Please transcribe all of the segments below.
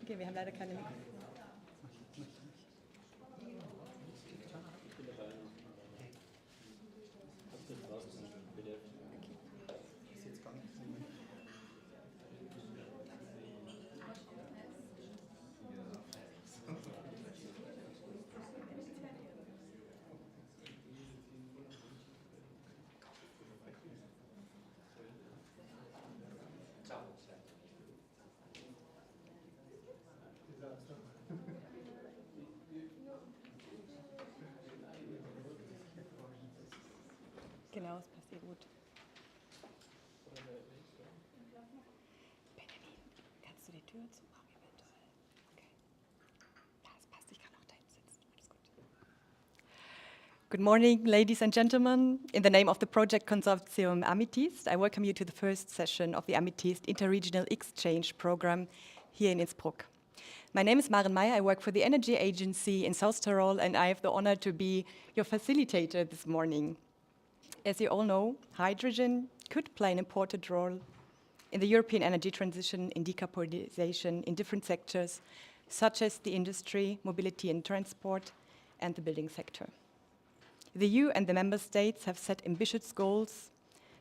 Techniker, wir haben leider keine Mikro. Genau, es passt sehr gut. Benjamin, kannst du die Tür zumachen eventuell? Okay. Ja, es passt, ich kann auch da hinten sitzen. Alles gut. Good morning, ladies and gentlemen. In the name of the project consortium AMETHyST, I welcome you to the first session of the AMETHyST Interregional Exchange Program here in Innsbruck. My name is Maren Meyer. I work for the Energy Agency in South Tyrol, and I have the honor to be your facilitator this morning. As you all know, hydrogen could play an important role in the European energy transition, in decarbonization in different sectors, such as the industry, mobility and transport, and the building sector. The EU and the member states have set ambitious goals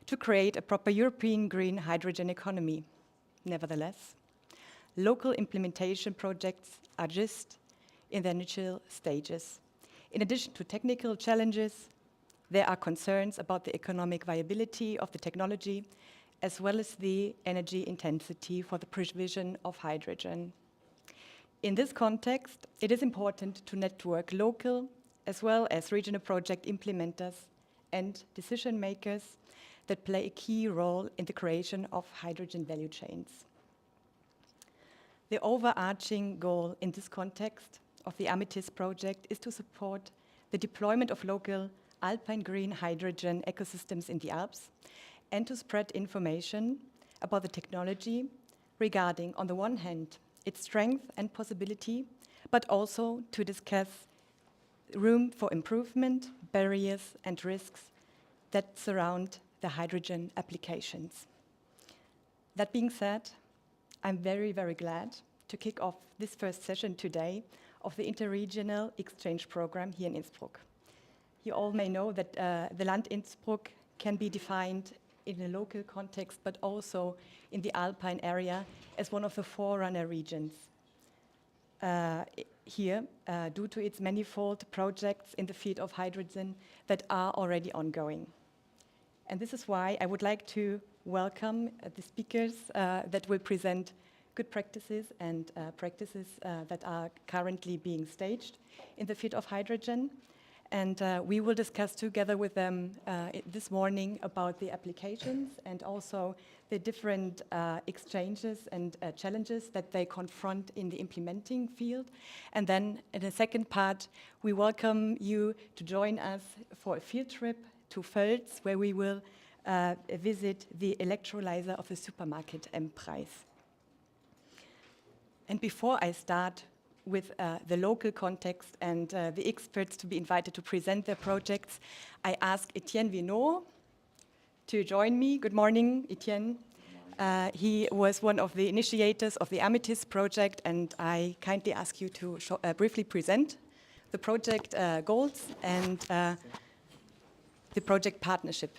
to create a proper European green hydrogen economy. Nevertheless, local implementation projects are just in their initial stages. In addition to technical challenges, there are concerns about the economic viability of the technology, as well as the energy intensity for the provision of hydrogen. In this context, it is important to network local as well as regional project implementers and decision makers that play a key role in the creation of hydrogen value chains. The overarching goal in this context of the AMETHyST project is to support the deployment of local Alpine green hydrogen ecosystems in the Alps and to spread information about the technology regarding, on the one hand, its strength and possibility, but also to discuss room for improvement, barriers and risks that surround the hydrogen applications. That being said, I'm very, very glad to kick off this first session today of the Interregional Exchange Program here in Innsbruck. You all may know that the Land Innsbruck can be defined in a local context, but also in the Alpine area as one of the forerunner regions here due to its manifold projects in the field of hydrogen that are already ongoing. And this is why I would like to welcome the speakers that will present good practices and practices that are currently being staged in the field of hydrogen. And we will discuss together with them this morning about the applications and also the different exchanges and challenges that they confront in the implementing field. And then in the second part, we welcome you to join us for a field trip to Völz, where we will visit the electrolyzer of the supermarket M-Preis. And before I start with the local context and the experts to be invited to present their projects, I ask Etienne Vienot to join me. Good morning, Etienne. He was one of the initiators of the AMETHyST project, and I kindly ask you to briefly present the project goals and the project partnership.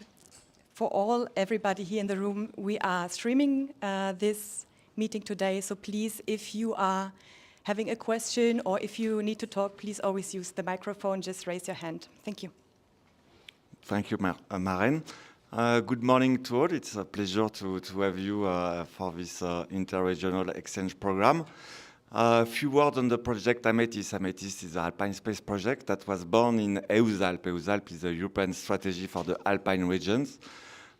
For everybody here in the room, we are streaming this meeting today, so please, if you are having a question or if you need to talk, please always use the microphone, just raise your hand. Thank you. Thank you, Maren. Good morning to all. It's a pleasure to have you for this interregional exchange program. A few words on the project AMETHyST. AMETHyST is an Alpine space project that was born in EUSALP. EUSALP is a European strategy for the Alpine regions.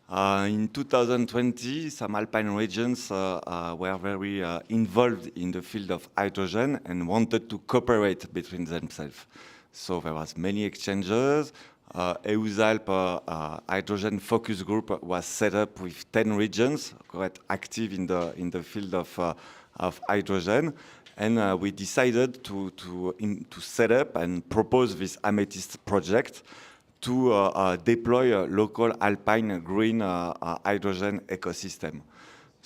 In 2020, some Alpine regions were very involved in the field of hydrogen and wanted to cooperate between themselves. So there was many exchanges. EUSALP hydrogen focus group was set up with 10 regions quite active in the field of hydrogen, and we decided to set up and propose this AMETHyST project to deploy a local Alpine green hydrogen ecosystem.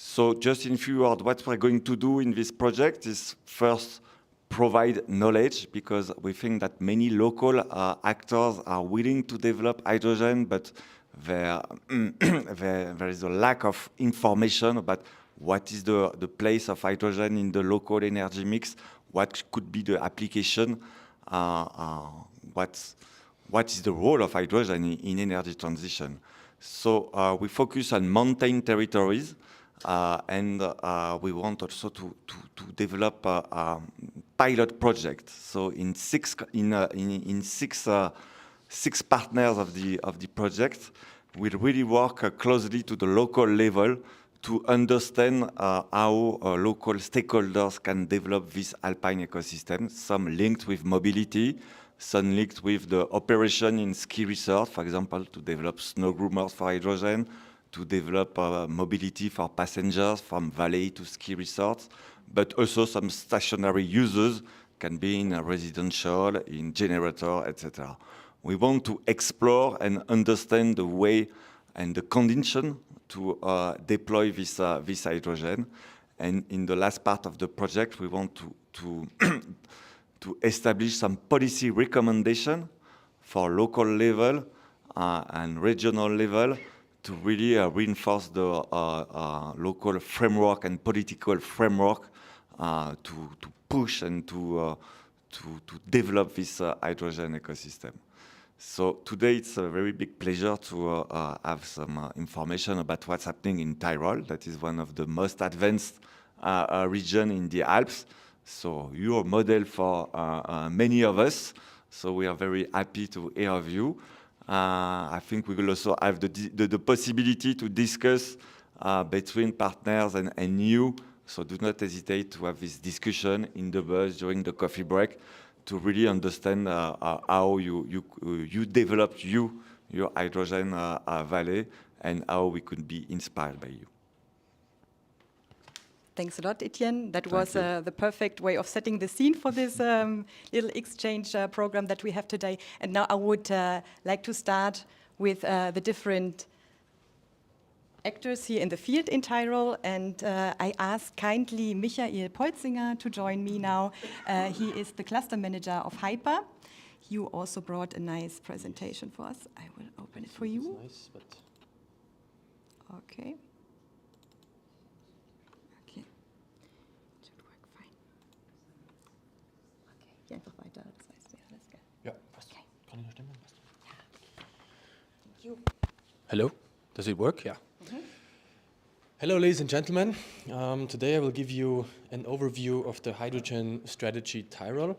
So just in few words, what we're going to do in this project is first provide knowledge, because we think that many local actors are willing to develop hydrogen, but there is a lack of information about what is the place of hydrogen in the local energy mix, what could be the application, what is the role of hydrogen in energy transition. So we focus on mountain territories, and we want also to develop a pilot project. So in six partners of the project, we really work closely to the local level to understand how local stakeholders can develop this Alpine ecosystem, some linked with mobility, some linked with the operation in ski resort, for example, to develop snow groomers for hydrogen, to develop mobility for passengers from valley to ski resorts, but also some stationary users, can be in a residential, in generator, etc. We want to explore and understand the way and the condition to deploy this hydrogen. And in the last part of the project, we want to establish some policy recommendation for local level and regional level to really reinforce the local framework and political framework to push and to develop this hydrogen ecosystem. So today it's a very big pleasure to have some information about what's happening in Tyrol. That is one of the most advanced region in the Alps. So you're a model for many of us. So we are very happy to hear of you. I think we will also have the possibility to discuss between partners and you. So do not hesitate to have this discussion in the bus during the coffee break to really understand how you developed your hydrogen valley and how we could be inspired by you. Thanks a lot, Etienne. That was the perfect way of setting the scene for this little exchange program that we have today. And now I would like to start with the different actors here in the field in Tyrol, and I ask kindly Michael Polzinger to join me now. He is the cluster manager of HyPA. You also brought a nice presentation for us. I will open it for you. Nice, but okay. Okay. Should work fine. Okay, hier einfach weiter. Das heißt, ja, alles klar. ja, passt. Okay. Kann ich noch stimmen? Passt. Thank you. Hello, does it work? Yeah. Hello, ladies and gentlemen. Today I will give you an overview of the hydrogen strategy Tyrol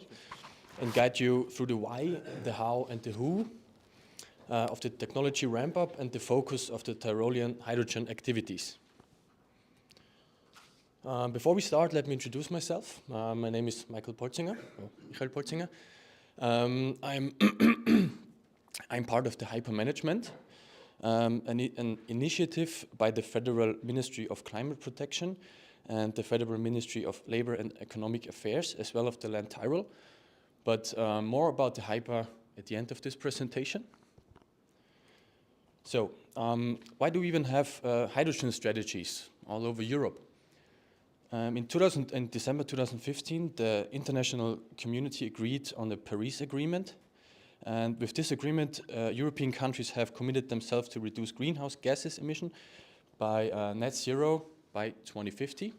and guide you through the why, the how, and the who of the technology ramp-up and the focus of the Tyrolean hydrogen activities. Before we start, let me introduce myself. My name is Michael Polzinger. I'm part of the HyPA management. An initiative by the Federal Ministry of Climate Protection and the Federal Ministry of Labour and Economic Affairs, as well as the Land Tyrol. But more about the HyPA at the end of this presentation. So, why do we even have hydrogen strategies all over Europe? In December 2015, the international community agreed on the Paris Agreement. And with this agreement, European countries have committed themselves to reduce greenhouse gases emission by net zero by 2050.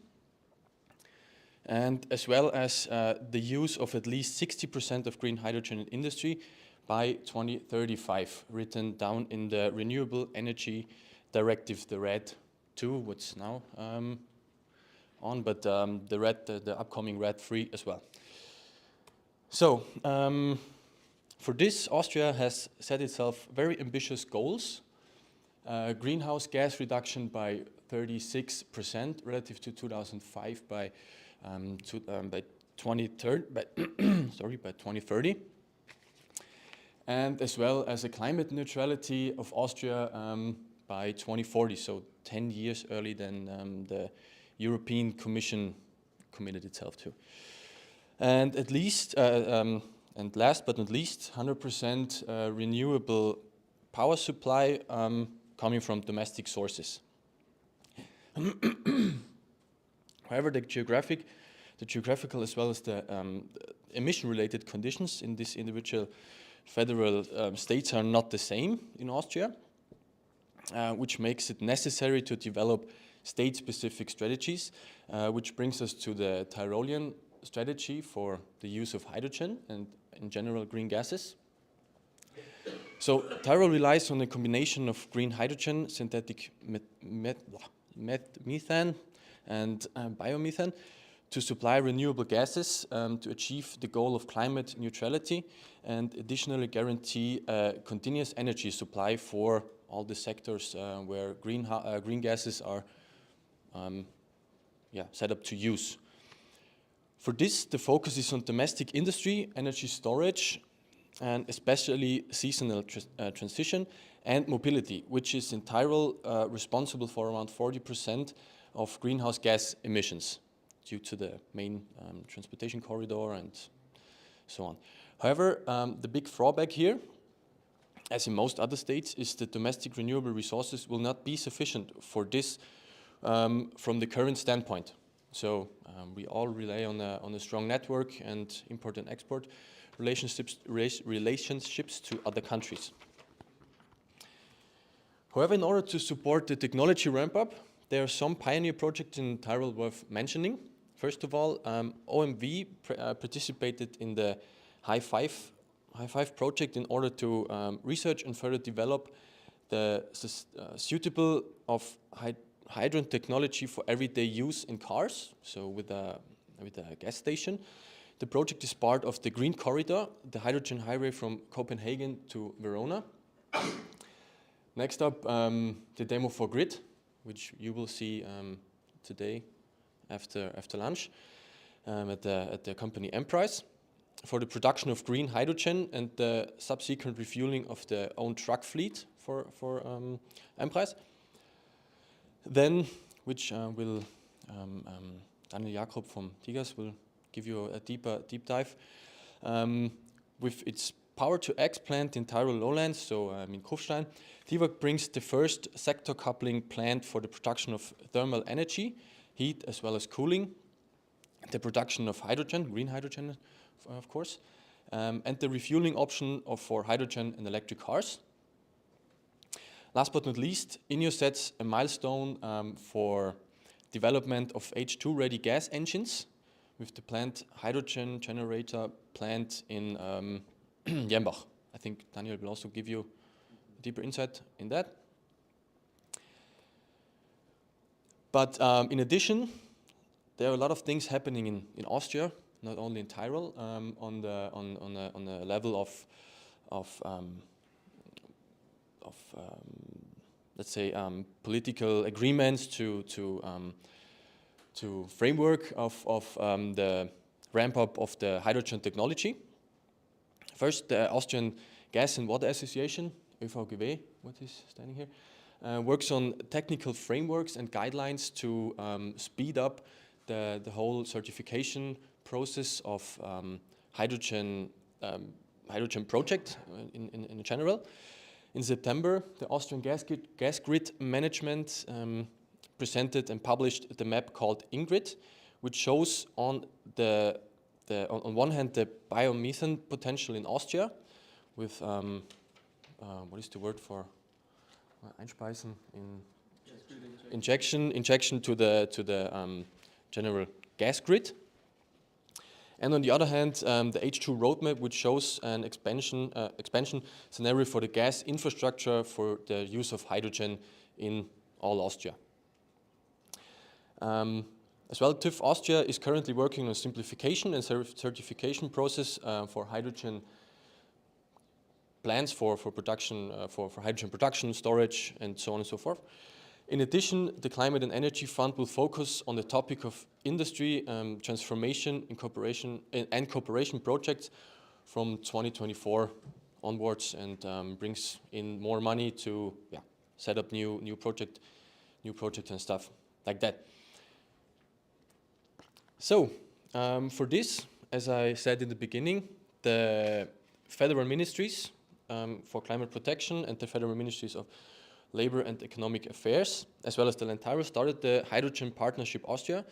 And as well as the use of at least 60% of green hydrogen in industry by 2035, written down in the Renewable Energy Directive, the RED 2, what's now on, but the upcoming RED 3 as well. So, for this, Austria has set itself very ambitious goals. Greenhouse gas reduction by 36% relative to 2005 by 2030, and as well as a climate neutrality of Austria by 2040, so 10 years earlier than the European Commission committed itself to. And at least and last but not least, 100% renewable power supply coming from domestic sources. However, the geographical as well as the emission-related conditions in this individual federal states are not the same in Austria, which makes it necessary to develop state-specific strategies, which brings us to the Tyrolean strategy for the use of hydrogen and in general green gases. So Tyrol relies on a combination of green hydrogen, synthetic methane and biomethane to supply renewable gases to achieve the goal of climate neutrality and additionally guarantee continuous energy supply for all the sectors where green gases are set up to use. For this, the focus is on domestic industry, energy storage, and especially seasonal transition and mobility, which is in Tyrol responsible for around 40% of greenhouse gas emissions due to the main transportation corridor and so on. However, the big drawback here, as in most other states, is that domestic renewable resources will not be sufficient for this from the current standpoint. So we all rely on a strong network and import and export relationships to other countries. However, in order to support the technology ramp-up, there are some pioneer projects in Tyrol worth mentioning. First of all, OMV participated in the HyPA project in order to research and further develop the suitable of hydrogen technology for everyday use in cars, so with a gas station. The project is part of the Green Corridor, the hydrogen highway from Copenhagen to Verona. Next up, the demo for grid, which you will see today after lunch at the company AMETHyST, for the production of green hydrogen and the subsequent refueling of the own truck fleet for AMETHyST. Then, which will Jakob from TIGAS will give you a deep dive. With its power-to-X plant in Tyrol lowlands, so in Kufstein, TIWAG brings the first sector coupling plant for the production of thermal energy, heat as well as cooling, the production of hydrogen, green hydrogen of course, and the refueling option for hydrogen and electric cars. Last but not least, INNIO sets a milestone for development of H2-ready gas engines with the planned hydrogen generator plant in Jenbach. I think Daniel will also give you a deeper insight in that. But in addition, there are a lot of things happening in Austria, not only in Tyrol, on the level of let's say political agreements to framework of the ramp up of the hydrogen technology. First, the Austrian Gas and Water Association, ÖVGW, what is standing here, works on technical frameworks and guidelines to speed up the whole certification process of hydrogen project in general. In September, the Austrian gas grid management presented and published the map called INGRID, which shows on on one hand the biomethane potential in Austria with what is the word for einspeisen in injection to the general gas grid, and on the other hand the H2 roadmap, which shows an expansion scenario for the gas infrastructure for the use of hydrogen in all Austria. As well, TÜV Austria is currently working on simplification and certification process for hydrogen plans for production, for hydrogen production, storage, and so on and so forth. In addition, the Climate and Energy Fund will focus on the topic of industry transformation in cooperation projects from 2024 onwards, and brings in more money to set up new projects and stuff like that. So, for this, as I said in the beginning, the federal ministries for climate protection and the federal ministries of Labor and Economic Affairs, as well as the Land Tyrol, started the Hydrogen Partnership Austria,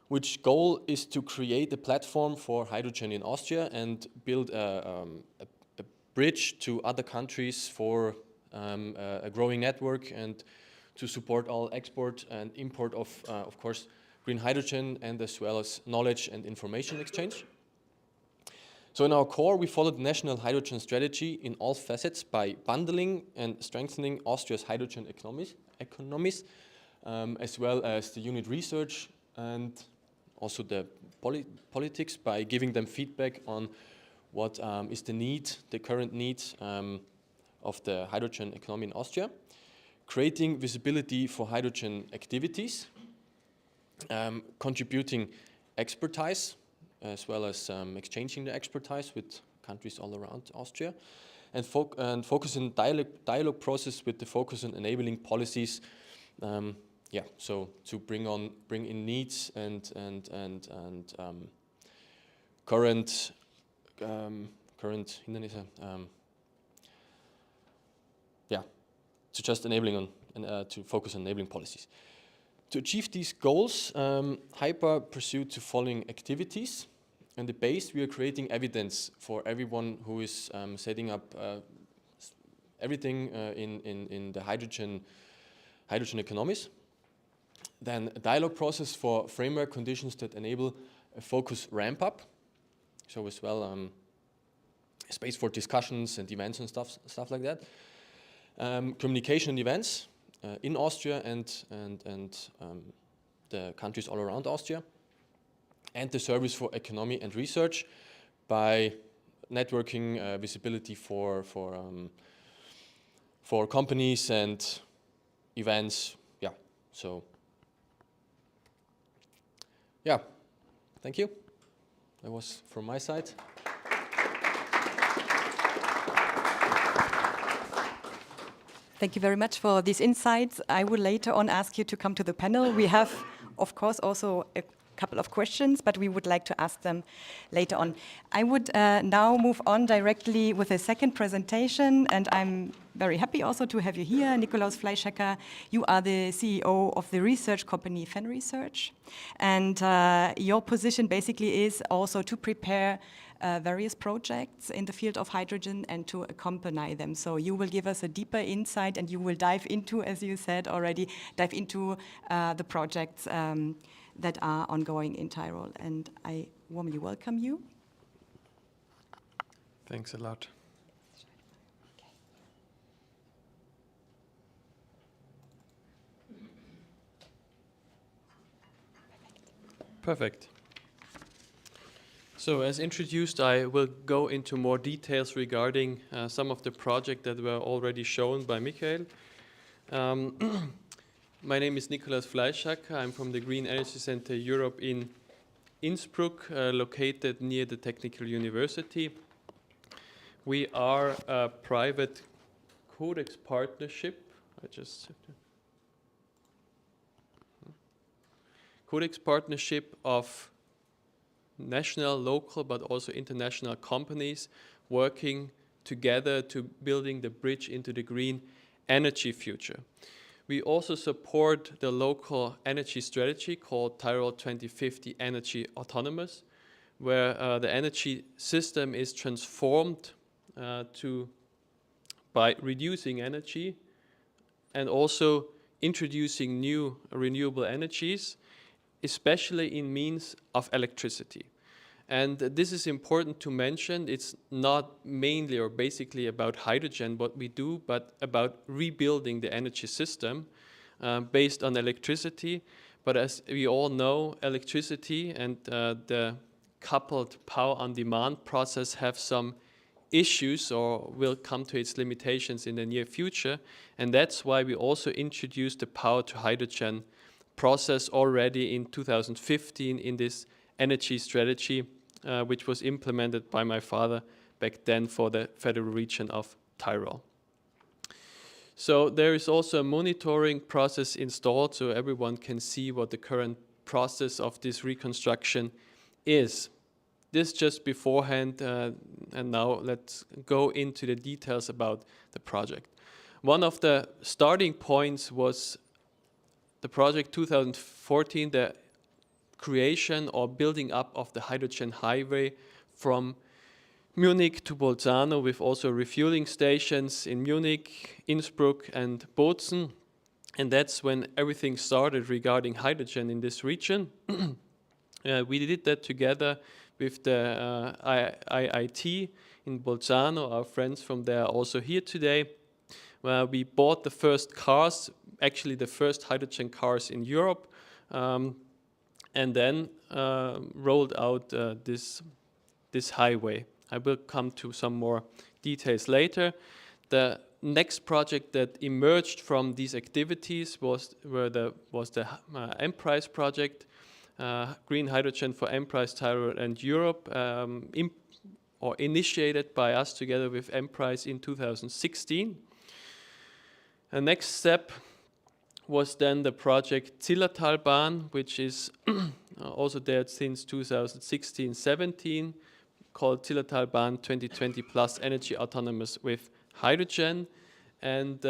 which goal is to create a platform for hydrogen in Austria and build a bridge to other countries for a growing network and to support all export and import of course, green hydrogen, and as well as knowledge and information exchange. So in our core, we follow the national hydrogen strategy in all facets by bundling and strengthening Austria's hydrogen economies, as well as the unit research and also the politics by giving them feedback on what is the current needs of the hydrogen economy in Austria, creating visibility for hydrogen activities, contributing expertise, as well as exchanging the expertise with countries all around Austria, and focus in dialogue process with the focus on enabling policies. So to bring in needs and current Hindernisse. To just enabling on to focus on enabling policies. To achieve these goals, HyPA pursued the following activities. On the base, we are creating evidence for everyone who is setting up everything in the hydrogen economies. Then a dialogue process for framework conditions that enable a focus ramp up. So as well, space for discussions and events and stuff like that. Communication events in Austria and the countries all around Austria. And the service for economy and research by networking visibility for companies and events. Thank you. That was from my side. Thank you very much for these insights. I will later on ask you to come to the panel. We have, of course, also a couple of questions, but we would like to ask them later on. I would now move on directly with a second presentation, and I'm very happy also to have you here, Nikolaus Fleischhacker. You are the CEO of the research company FEN Research, and your position basically is also to prepare various projects in the field of hydrogen and to accompany them. So you will give us a deeper insight, and you will dive into, as you said already, the projects that are ongoing in Tyrol. And I warmly welcome you. Thanks a lot. Perfect. So as introduced, I will go into more details regarding some of the projects that were already shown by Michael. My name is Nikolaus Fleischhacker. I'm from the Green Energy Center Europe in Innsbruck, located near the Technical University. We are a private codex partnership. Codex partnership of national, local, but also international companies working together to building the bridge into the green energy future. We also support the local energy strategy called Tyrol 2050 Energy Autonomous, where the energy system is transformed by reducing energy and also introducing new renewable energies, especially in means of electricity. And this is important to mention. It's not mainly or basically about hydrogen, what we do, but about rebuilding the energy system based on electricity. But as we all know, electricity and the coupled power on demand process have some issues or will come to its limitations in the near future. And that's why we also introduced the power to hydrogen process already in 2015 in this energy strategy, which was implemented by my father back then for the federal region of Tyrol. So there is also a monitoring process installed so everyone can see what the current process of this reconstruction is. This just beforehand, and now let's go into the details about the project. One of the starting points was the project 2014, the creation or building up of the hydrogen highway from Munich to Bolzano, with also refueling stations in Munich, Innsbruck and Bozen. And that's when everything started regarding hydrogen in this region. We did that together with the IIT in Bolzano. Our friends from there are also here today. Where we bought the first cars, actually the first hydrogen cars in Europe, and then rolled out this highway. I will come to some more details later. The next project that emerged from these activities was the AMETHyST project, green hydrogen for AMETHyST, Tyrol and Europe, initiated by us together with AMETHyST in 2016. The next step was then the project Zillertalbahn, which is also there since 2016-17, called Zillertalbahn 2020 Plus Energy Autonomous with Hydrogen. And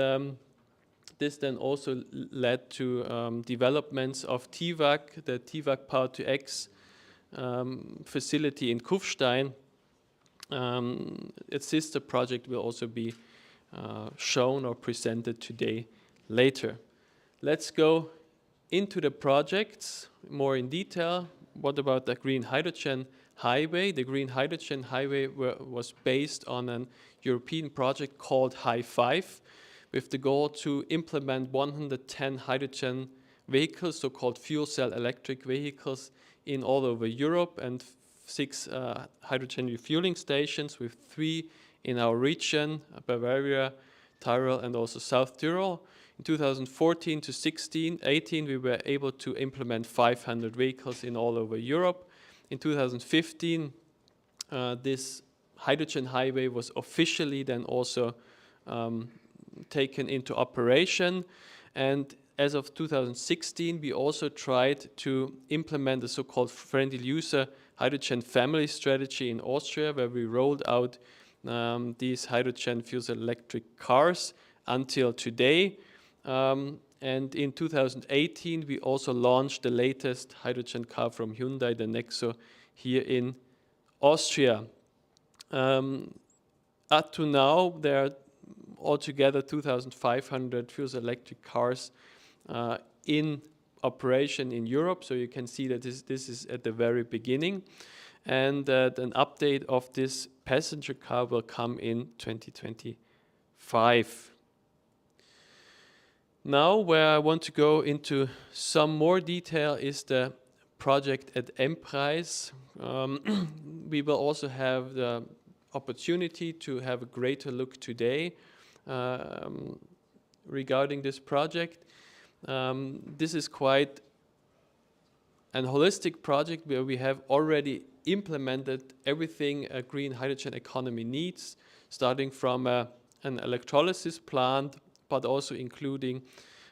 this then also led to developments of TIVAC, the TIVAC Power-to-X facility in Kufstein. Its sister project will also be shown or presented today later. Let's go into the projects more in detail. What about the Green Hydrogen Highway? The Green Hydrogen Highway was based on an European project called HyPA, with the goal to implement 110 hydrogen vehicles, so-called fuel cell electric vehicles, in all over Europe, and 6 hydrogen refueling stations, with 3 in our region, Bavaria, Tyrol and also South Tyrol. In 2014 to 18, we were able to implement 500 vehicles in all over Europe. In 2015, this hydrogen highway was officially then also taken into operation. And as of 2016, we also tried to implement the so-called friendly user hydrogen family strategy in Austria, where we rolled out these hydrogen fuel cell electric cars until today. And in 2018, we also launched the latest hydrogen car from Hyundai, the Nexo, here in Austria. Up to now, there are altogether 2,500 fuel cell electric cars in operation in Europe. So you can see that this is at the very beginning. And an update of this passenger car will come in 2025. Now, where I want to go into some more detail is the project at AMETHyST. We will also have the opportunity to have a greater look today regarding this project. This is quite an holistic project where we have already implemented everything a green hydrogen economy needs, starting from an electrolysis plant, but also including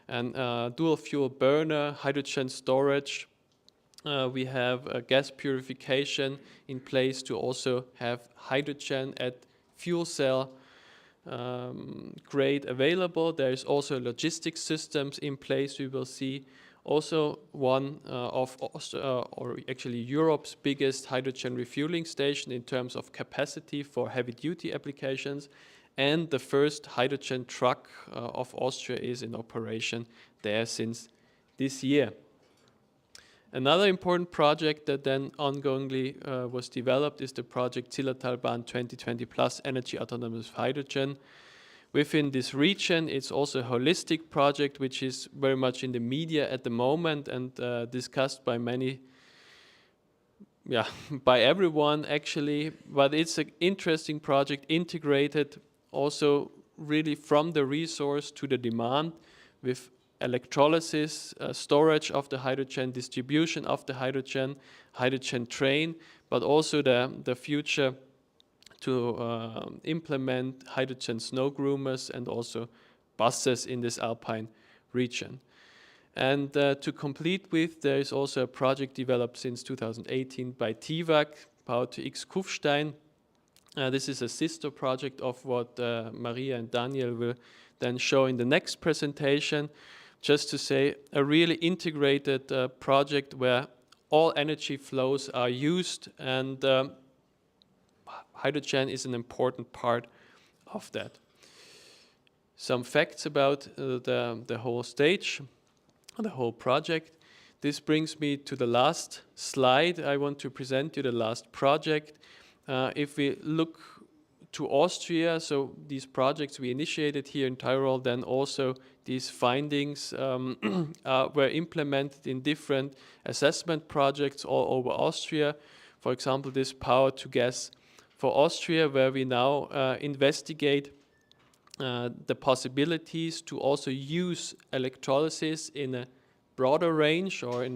a dual fuel burner, hydrogen storage. We have a gas purification in place to also have hydrogen at fuel cell grade available. There is also logistics systems in place. We will see also one of actually Europe's biggest hydrogen refueling station in terms of capacity for heavy duty applications. And the first hydrogen truck of Austria is in operation there since this year. Another important project that then ongoingly was developed is the project Zillertalbahn 2020 Plus Energy Autonomous Hydrogen. Within this region, it's also a holistic project which is very much in the media at the moment and discussed by many, by everyone actually. But it's an interesting project, integrated also really from the resource to the demand, with electrolysis, storage of the hydrogen, distribution of the hydrogen, hydrogen train, but also the future to implement hydrogen snow groomers and also buses in this Alpine region. And to complete with, there is also a project developed since 2018 by TIVAC, Power-to-X Kufstein. This is a sister project of what Maria and Daniel will then show in the next presentation, just to say a really integrated project where all energy flows are used, and hydrogen is an important part of that. Some facts about the whole stage, the whole project. This brings me to the last slide. I want to present you the last project. If we look to Austria, so these projects we initiated here in Tyrol, then also these findings were implemented in different assessment projects all over Austria. For example, this power to gas for Austria, where we now investigate the possibilities to also use electrolysis in a broader range or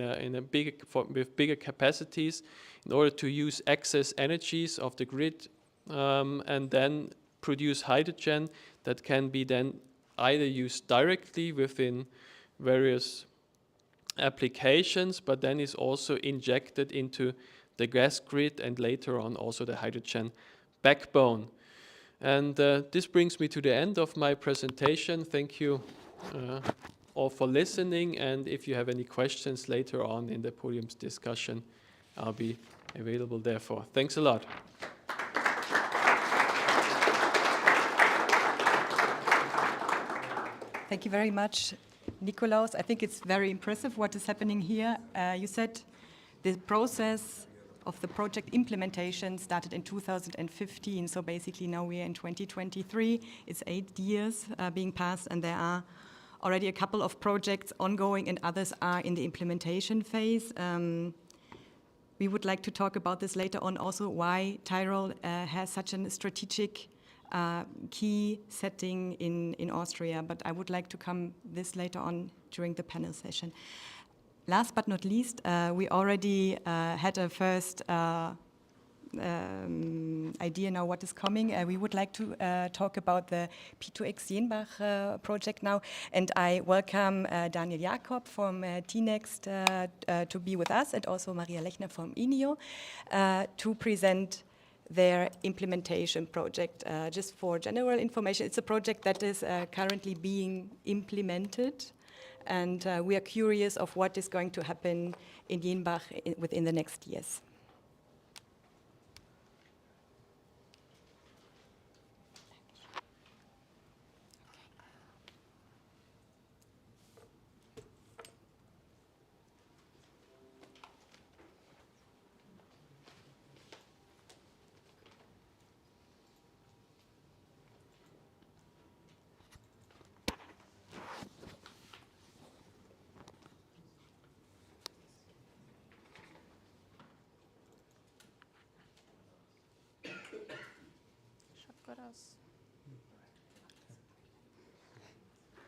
with bigger capacities in order to use excess energies of the grid and then produce hydrogen that can be then either used directly within various applications, but then is also injected into the gas grid and later on also the hydrogen backbone. And this brings me to the end of my presentation. Thank you all for listening, and if you have any questions later on in the podium's discussion, I'll be available therefore. Thanks a lot. Thank you very much, Nikolaus. I think it's very impressive what is happening here. You said the process of the project implementation started in 2015, so basically now we are in 2023. It's 8 years being passed, and there are already a couple of projects ongoing and others are in the implementation phase. We would like to talk about this later on also, why Tyrol has such a strategic key setting in Austria, but I would like to come this later on during the panel session. Last but not least, we already had a first idea now what is coming. We would like to talk about the P2X Jenbach project now, and I welcome Daniel Jakob from TINEXT to be with us, and also Maria Lechner from INNIO to present their implementation project. Just for general information, it's a project that is currently being implemented, and we are curious of what is going to happen in Jenbach within the next years.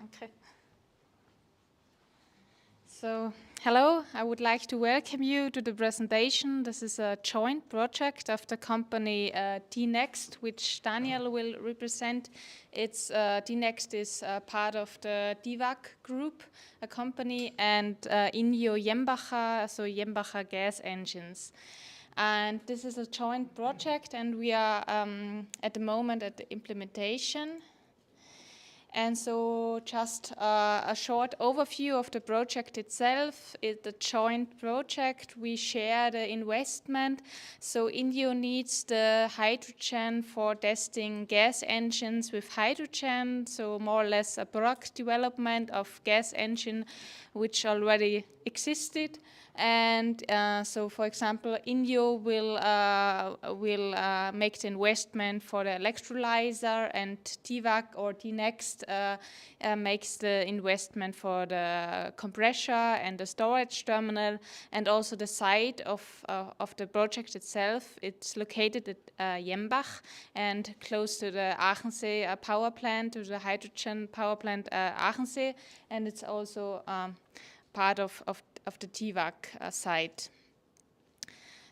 Okay. So, hello, I would like to welcome you to the presentation. This is a joint project of the company TINEXT, which Daniel will represent. TINEXT is part of the DIVAC group, a company, and INNIO Jenbach, so Jenbacher gas engines. And this is a joint project, and we are at the moment at the implementation. And so just a short overview of the project itself. It's a joint project. We share the investment. So INNIO needs the hydrogen for testing gas engines with hydrogen. So more or less a product development of gas engine which already existed. And so, for example, INNIO will make the investment for the electrolyzer, and DIVAC or TINEXT makes the investment for the compressor and the storage terminal, and also the site of the project itself. It's located at Jenbach and close to the Aachensee power plant, to the hydrogen power plant Aachensee, and it's also part of the TIVAC site.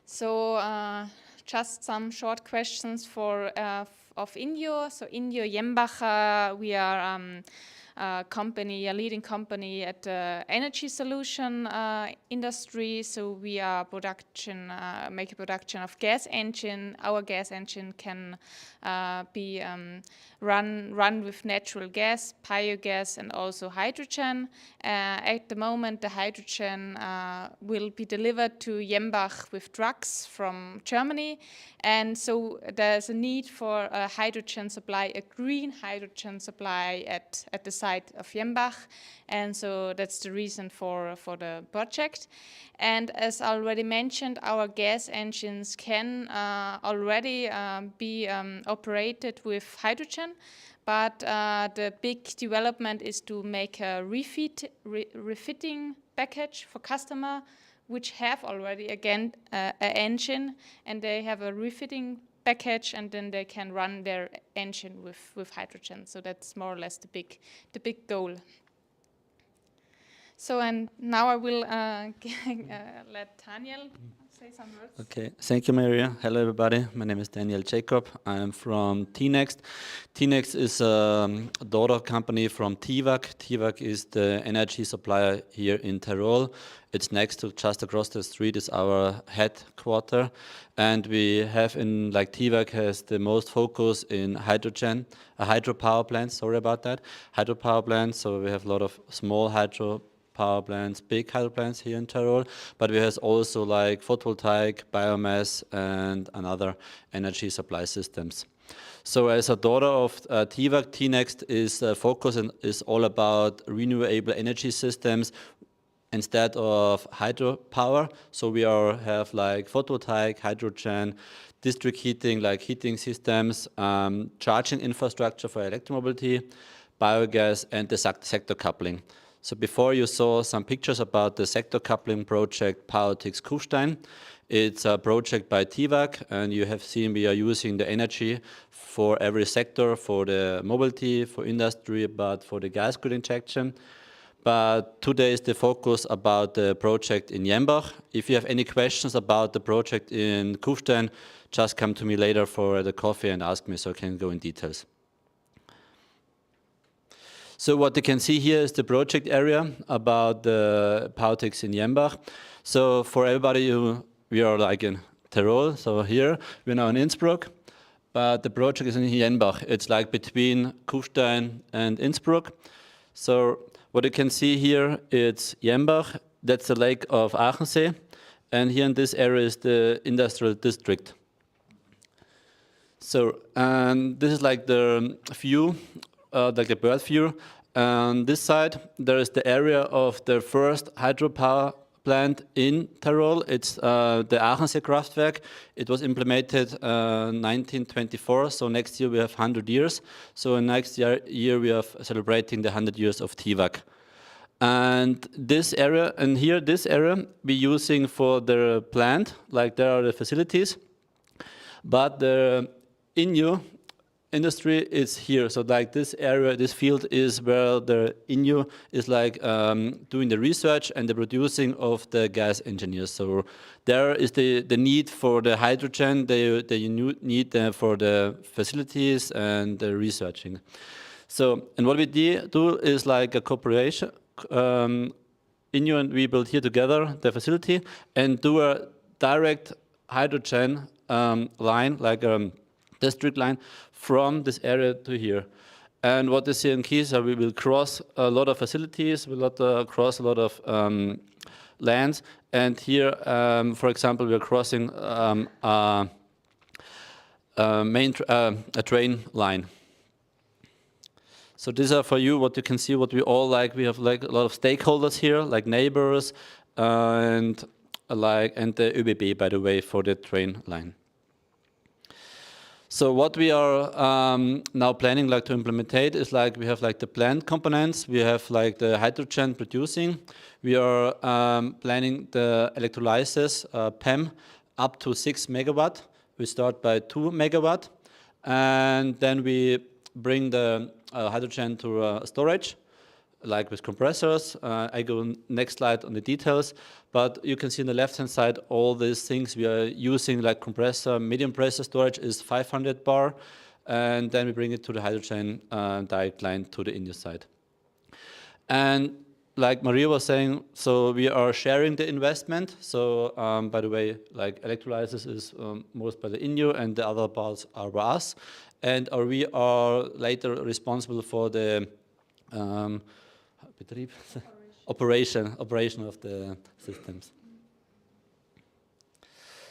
So just some short questions of INNIO. So INNIO Jenbach, we are company, a leading company at the energy solution industry. So we are make a production of gas engine. Our gas engine can be run with natural gas, biogas, and also hydrogen. At the moment, the hydrogen will be delivered to Jenbach with trucks from Germany. And so there's a need for a hydrogen supply, a green hydrogen supply at the site of Jenbach. And so that's the reason for the project. And as already mentioned, our gas engines can already be operated with hydrogen. But the big development is to make a refitting package for customer, which have already, again, an engine, and they have a refitting package, and then they can run their engine with hydrogen. So that's more or less the big goal. So, and now I will let Daniel say some words. Okay, thank you, Maria. Hello, everybody. My name is Daniel Jakob. I'm from TINEXT. TINEXT is a daughter company from TIVAC. TIVAC is the energy supplier here in Tyrol. It's next to, just across the street is our headquarter. And we have in, like TIVAC has the most focus in hydrogen, hydropower plants, sorry about that, hydropower plants. So we have a lot of small hydro power plants, big hydro plants here in Tyrol, but we have also like photovoltaic, biomass, and another energy supply systems. So as a daughter of TIVAC, TINEXT is focus and is all about renewable energy systems instead of hydropower. So we have like photovoltaic, hydrogen, district heating, like heating systems, charging infrastructure for electromobility, biogas, and the sector coupling. So before you saw some pictures about the sector coupling project PowerTix Kufstein. It's a project by TIVAC, and you have seen we are using the energy for every sector, for the mobility, for industry, but for the gas grid injection. But today is the focus about the project in Jenbach. If you have any questions about the project in Kufstein, just come to me later for the coffee and ask me so I can go in details. So what you can see here is the project area about the PowerTix in Jenbach. So for everybody we are like in Tyrol, so here we're now in Innsbruck, but the project is in Jenbach. It's like between Kufstein and Innsbruck. So what you can see here, it's Jenbach, that's the lake of Aachensee, and here in this area is the industrial district. So, and this is like the view, like a bird view. On this side, there is the area of the first hydropower plant in Tyrol. It's the Aachensee Kraftwerk. It was implemented 1924, so next year we have 100 years. So next year we are celebrating the 100 years of TIVAC. And this area, and here this area, we're using for the plant, like there are the facilities, but the INNIO industry is here. So like this area, this field is where the INNIO is like doing the research and the producing of the gas engineers. So there is the need for the hydrogen, the need for the facilities and the researching. So, and what we do is like a cooperation. INNIO and we build here together the facility and do a direct hydrogen line, like a district line from this area to here. And what is here in Kisa, we will cross a lot of facilities, we will cross a lot of lands. And here, for example, we are crossing a train line. So these are for you what you can see, what we all like. We have like a lot of stakeholders here, like neighbors, and the ÖBB, by the way, for the train line. So what we are now planning like to implement is like we have like the plant components, we have like the hydrogen producing, we are planning the electrolysis PEM up to 6 megawatt. We start by 2 megawatt, and then we bring the hydrogen to storage, like with compressors. I go next slide on the details, but you can see on the left-hand side all these things we are using, like compressor, medium pressure storage is 500 bar, and then we bring it to the hydrogen direct line to the INNIO side. And like Maria was saying, so we are sharing the investment. So by the way, like electrolysis is most by the INNIO and the other parts are by us. And we are later responsible for the operation of the systems.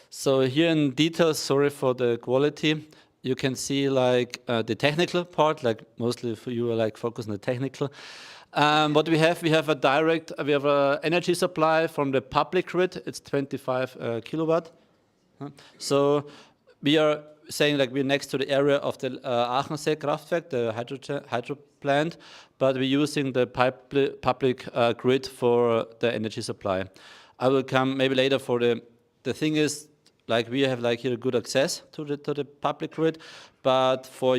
So here in detail, sorry for the quality, you can see like the technical part, like mostly for you are like focused on the technical. What we have an energy supply from the public grid. It's 25 kilowatt. So we are saying like we're next to the area of the AMETHyST Kraftwerk, the hydro plant, but we're using the public grid for the energy supply. I will come maybe later for the thing is like we have like here good access to the public grid, but for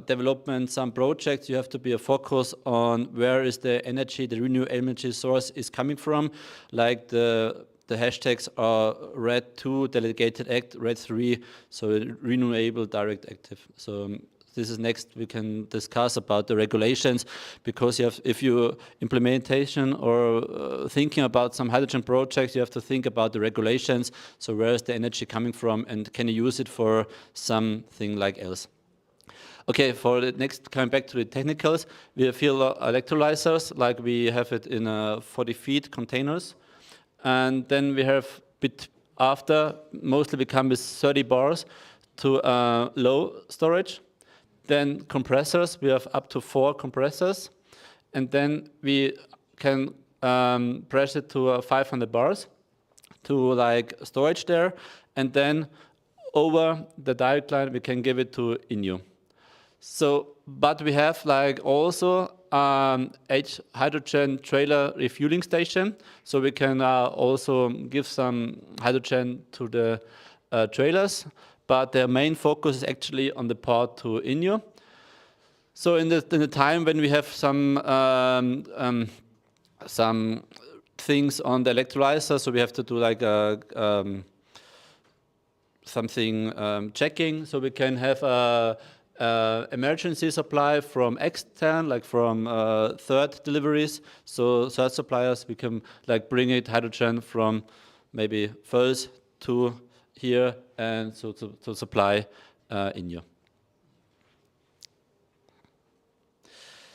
development some projects, you have to be a focus on where is the energy, the renewable energy source is coming from, like the hashtags are RED 2, Delegated Act, RED 3, so renewable direct active. So this is next we can discuss about the regulations, because if you implementation or thinking about some hydrogen projects, you have to think about the regulations. So where is the energy coming from, and can you use it for something like else? Okay, for the next, coming back to the technicals, we have here electrolyzers, like we have it in 40 feet containers. And then we have bit after, mostly become with 30 bars to low storage. Then compressors, we have up to 4 compressors. And then we can press it to 500 bars to like storage there. And then over the direct line, we can give it to INNIO. So, but we have like also hydrogen trailer refueling station. So we can also give some hydrogen to the trailers, but their main focus is actually on the part to INNIO. So in the time when we have some things on the electrolyzer, so we have to do like something checking, so we can have a emergency supply from extern, like from third deliveries. So third suppliers, we can like bring it hydrogen from maybe first to here, and so to supply INNIO.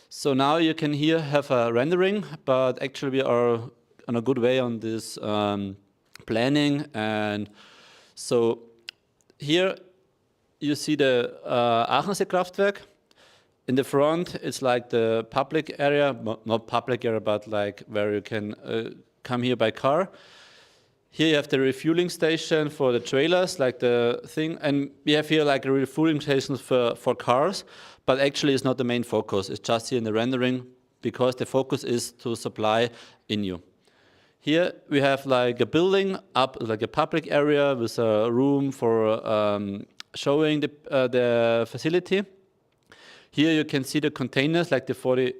So now you can here have a rendering, but actually we are on a good way on this planning. And so here you see the AMETHyST Kraftwerk. In the front, it's like the public area, not public area, but like where you can come here by car. Here you have the refueling station for the trailers, like the thing, and we have here like a refueling stations for cars, but actually it's not the main focus. It's just here in the rendering, because the focus is to supply INNIO. Here we have like a building up, like a public area with a room for showing the facility. Here you can see the containers, like the 40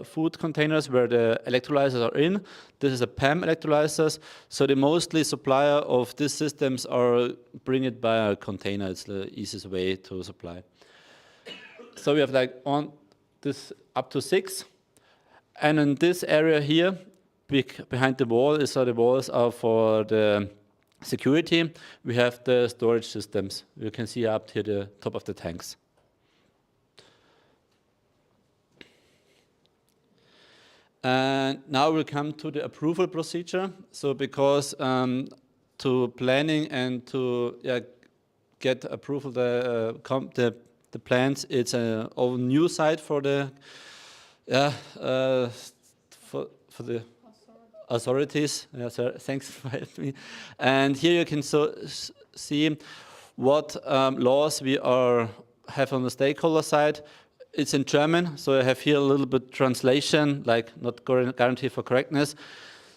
food containers where the electrolyzers are in. This is a PEM electrolyzers. So the mostly supplier of these systems are bring it by a container. It's the easiest way to supply. So we have like on this up to 6. And in this area here, behind the wall, the walls are for the security. We have the storage systems. You can see up here the top of the tanks. And now we'll come to the approval procedure. So because to planning and to get approval the plans, it's an own new site for the for the authorities. Yeah, so thanks for helping me. And here you can see what laws we have on the stakeholder side. It's in German, so I have here a little bit translation, like not guarantee for correctness.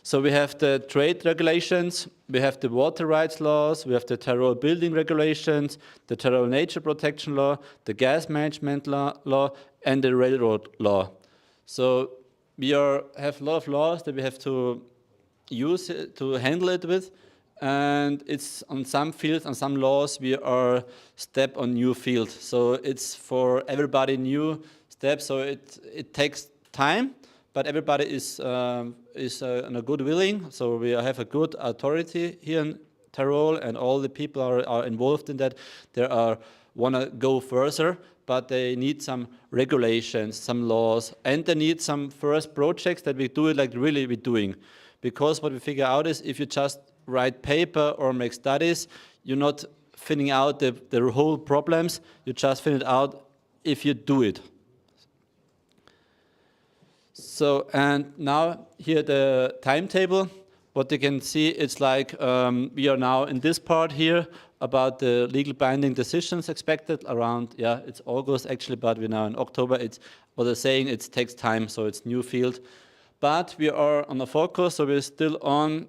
So we have the trade regulations, we have the water rights laws, we have the Tyrol building regulations, the Tyrol nature protection law, the gas management law, and the railroad law. So we have a lot of laws that we have to use to handle it with. And it's on some fields, on some laws, we are step on new field. So it's for everybody new step. So it takes time, but everybody is in a good willing. So we have a good authority here in Tyrol, and all the people are involved in that. They want to go further, but they need some regulations, some laws, and they need some first projects that we do it like really we're doing. Because what we figure out is if you just write paper or make studies, you're not finding out the whole problems, you just find it out if you do it. So, and now here the timetable. What you can see, it's like we are now in this part here about the legal binding decisions expected around, yeah, it's August actually, but we're now in October. It's what they're saying, it takes time, so it's new field. But we are on a focus, so we're still on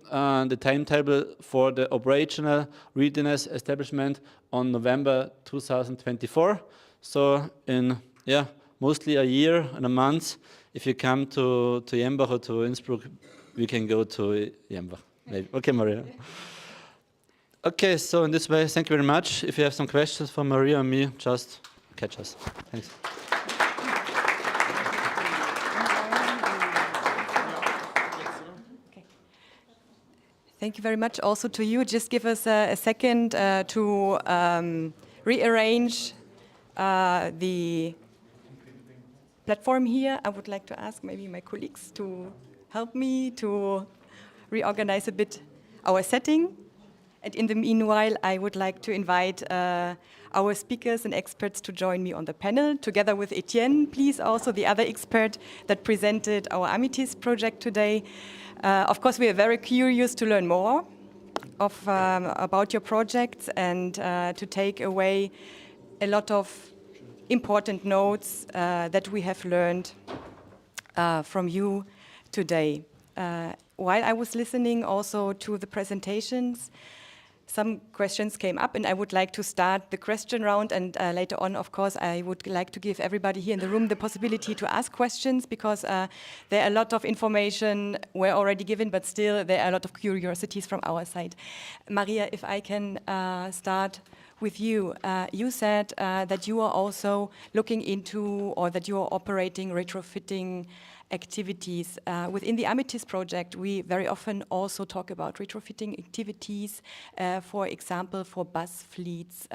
the timetable for the operational readiness establishment on November 2024. So in, yeah, mostly a year and a month, if you come to Jenbach or to Innsbruck, we can go to Jenbach. Maybe. Okay, Maria. Okay, so in this way, thank you very much. If you have some questions for Maria and me, just catch us. Thanks. Thank you very much also to you. Just give us a second to rearrange the platform here. I would like to ask maybe my colleagues to help me to reorganize a bit our setting. And in the meanwhile, I would like to invite our speakers and experts to join me on the panel, together with Etienne, please, also the other expert that presented our AMETHyST project today. Of course, we are very curious to learn more about your projects and to take away a lot of important notes that we have learned from you today. While I was listening also to the presentations, some questions came up, and I would like to start the question round, and later on, of course, I would like to give everybody here in the room the possibility to ask questions, because there are a lot of information were already given, but still there are a lot of curiosities from our side. Maria, if I can start with you. You said that you are also looking into, or that you are operating retrofitting activities. Within the AMETHyST project, we very often also talk about retrofitting activities, for example, for bus fleets.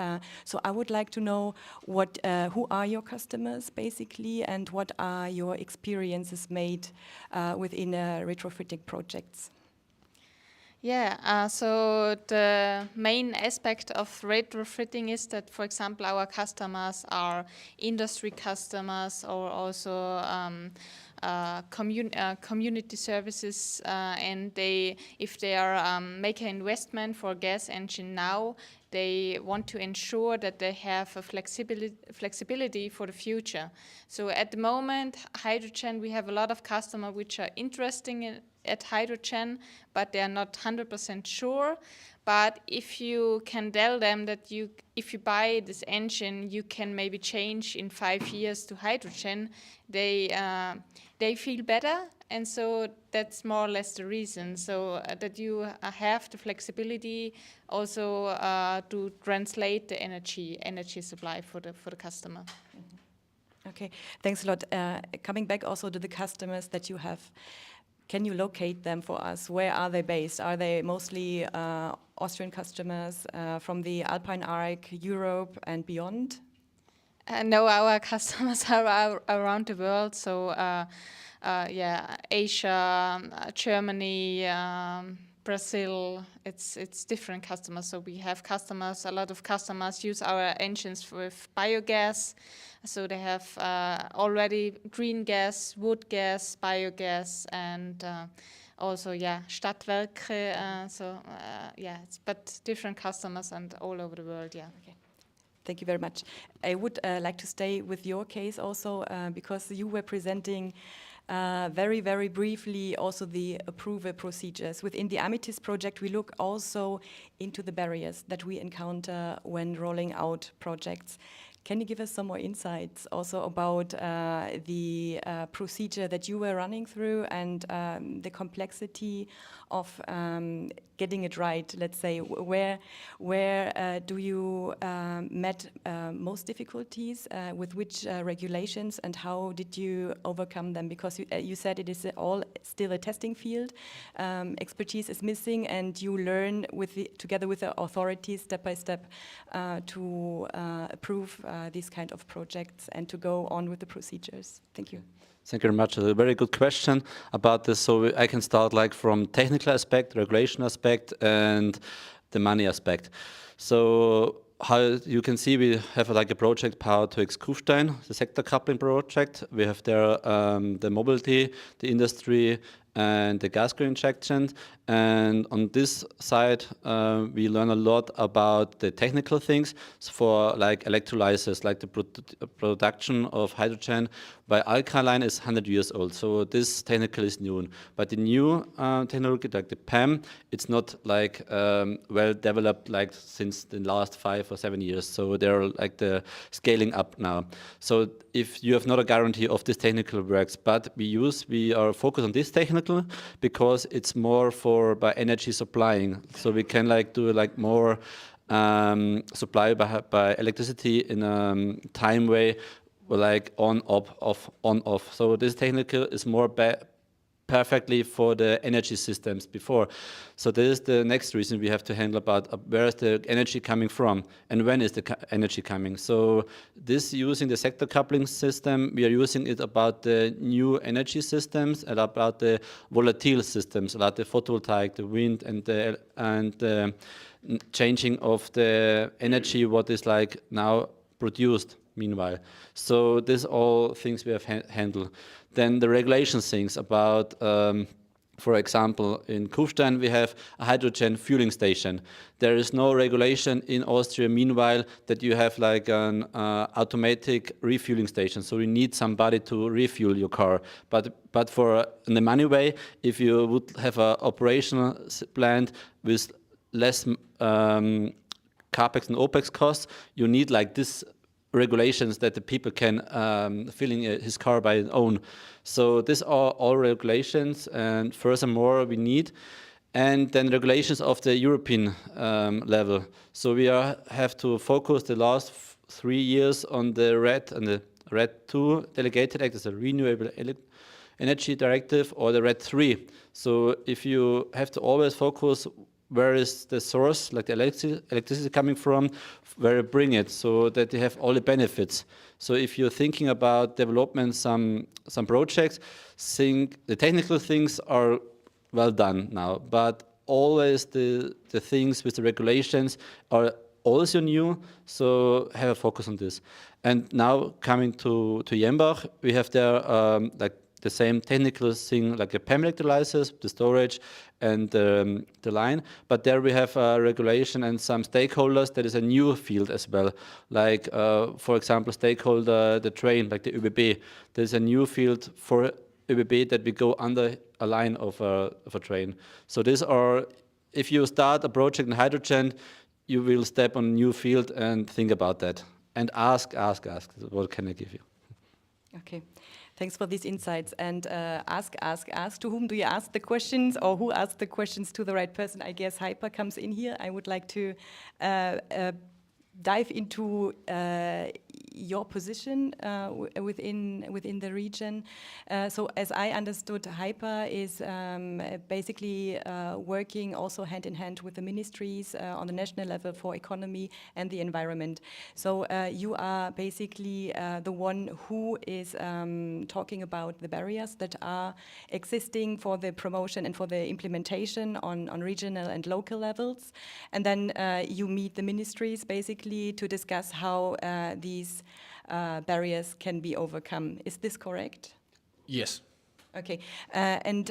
So I would like to know who are your customers, basically, and what are your experiences made within retrofitting projects? Yeah, so the main aspect of retrofitting is that, for example, our customers are industry customers, or also community services, and if they are make an investment for gas engine now, they want to ensure that they have a flexibility for the future. So at the moment, hydrogen, we have a lot of customers which are interested at hydrogen, but they are not 100% sure. But if you can tell them that if you buy this engine, you can maybe change in 5 years to hydrogen, they feel better. And so that's more or less the reason. So that you have the flexibility also to translate the energy supply for the customer. Okay, thanks a lot. Coming back also to the customers that you have, can you locate them for us? Where are they based? Are they mostly Austrian customers from the Alpine arc, Europe and beyond? No, our customers are around the world. So yeah, Asia, Germany, Brazil, it's different customers. So we have customers, a lot of customers use our engines with biogas. So they have already green gas, wood gas, biogas, and also, yeah, Stadtwerke. Yeah, but different customers and all over the world, yeah. Okay. Thank you very much. I would like to stay with your case also, because you were presenting very, very briefly also the approval procedures. Within the AMETHyST project, we look also into the barriers that we encounter when rolling out projects. Can you give us some more insights also about the procedure that you were running through and the complexity of getting it right? Let's say, where do you met most difficulties, with which regulations, and how did you overcome them? Because you said it is all still a testing field, expertise is missing, and you learn together with the authorities step by step to approve these kind of projects and to go on with the procedures. Thank you. Thank you very much. A very good question about this. So I can start like from technical aspect, regulation aspect, and the money aspect. So how you can see, we have like a project Power to X Kufstein, the sector coupling project. We have there the mobility, the industry, and the gas grid injection. And on this side, we learn a lot about the technical things for like electrolysis, like the production of hydrogen by alkaline is 100 years old. So this technical is new. But the new technology, like the PEM, it's not like well developed like since the last 5 or 7 years. So they're like the scaling up now. So if you have not a guarantee of this technical works, but we are focused on this technical because it's more for by energy supplying. So we can like do like more supply by electricity in a time way, like on off. So this technical is more perfectly for the energy systems before. So this is the next reason we have to handle about where is the energy coming from and when is the energy coming. So this using the sector coupling system, we are using it about the new energy systems and about the volatile systems, like the photovoltaic, the wind, and the changing of the energy, what is like now produced meanwhile. So these all things we have handled. Then the regulation things about, for example, in Kufstein we have a hydrogen fueling station. There is no regulation in Austria meanwhile that you have like an automatic refueling station. So you need somebody to refuel your car. But for in the money way, if you would have an operational plant with less capex and opex costs, you need like this regulations that the people can fill in his car by his own. So these are all regulations, and furthermore we need, and then regulations of the European level. So we have to focus the last 3 years on the RED and the RED 2 delegated act as a renewable energy directive, or the RED 3. So if you have to always focus where is the source, like the electricity coming from, where you bring it, so that you have all the benefits. So if you're thinking about development some projects, think the technical things are well done now, but always the things with the regulations are also new, so have a focus on this. And now coming to Jenbach, we have there like the same technical thing like a PEM electrolysis, the storage, and the line. But there we have a regulation and some stakeholders. That is a new field as well. Like, for example, stakeholder, the train, like the ÖBB. There's a new field for ÖBB that we go under a line of a train. So these are, if you start a project in hydrogen, you will step on a new field and think about that. And ask, what can I give you? Okay. Thanks for these insights. And ask. To whom do you ask the questions, or who asks the questions to the right person? I guess HyPA comes in here. I would like to dive into your position within the region. So as I understood, HyPA is basically working also hand in hand with the ministries on the national level for economy and the environment. So you are basically the one who is talking about the barriers that are existing for the promotion and for the implementation on regional and local levels. And then you meet the ministries basically to discuss how these barriers can be overcome. Is this correct? Yes. Okay. And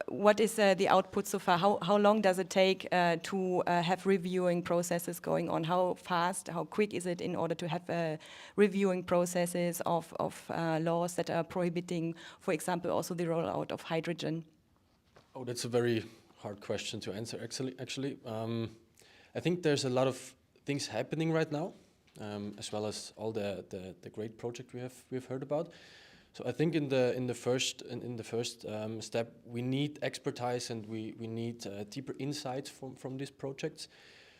what is the output so far? How long does it take to have reviewing processes going on? How fast, how quick is it in order to have reviewing processes of laws that are prohibiting, for example, also the rollout of hydrogen? Oh, that's a very hard question to answer, actually. I think there's a lot of things happening right now. as well as all the great project we've heard about. So I think in the first step, we need expertise and we need deeper insights from these projects,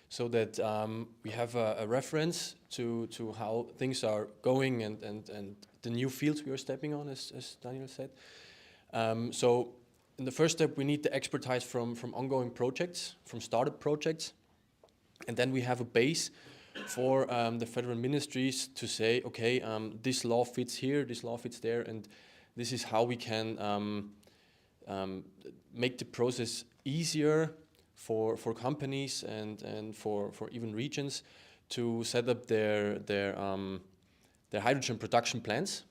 so that we have a reference to how things are going and the new fields we are stepping on, as Daniel said. So in the first step, we need the expertise from ongoing projects, from startup projects, and then we have a base for the federal ministries to say, okay, this law fits here, this law fits there, and this is how we can make the process easier for companies and for even regions to set up their hydrogen production plans.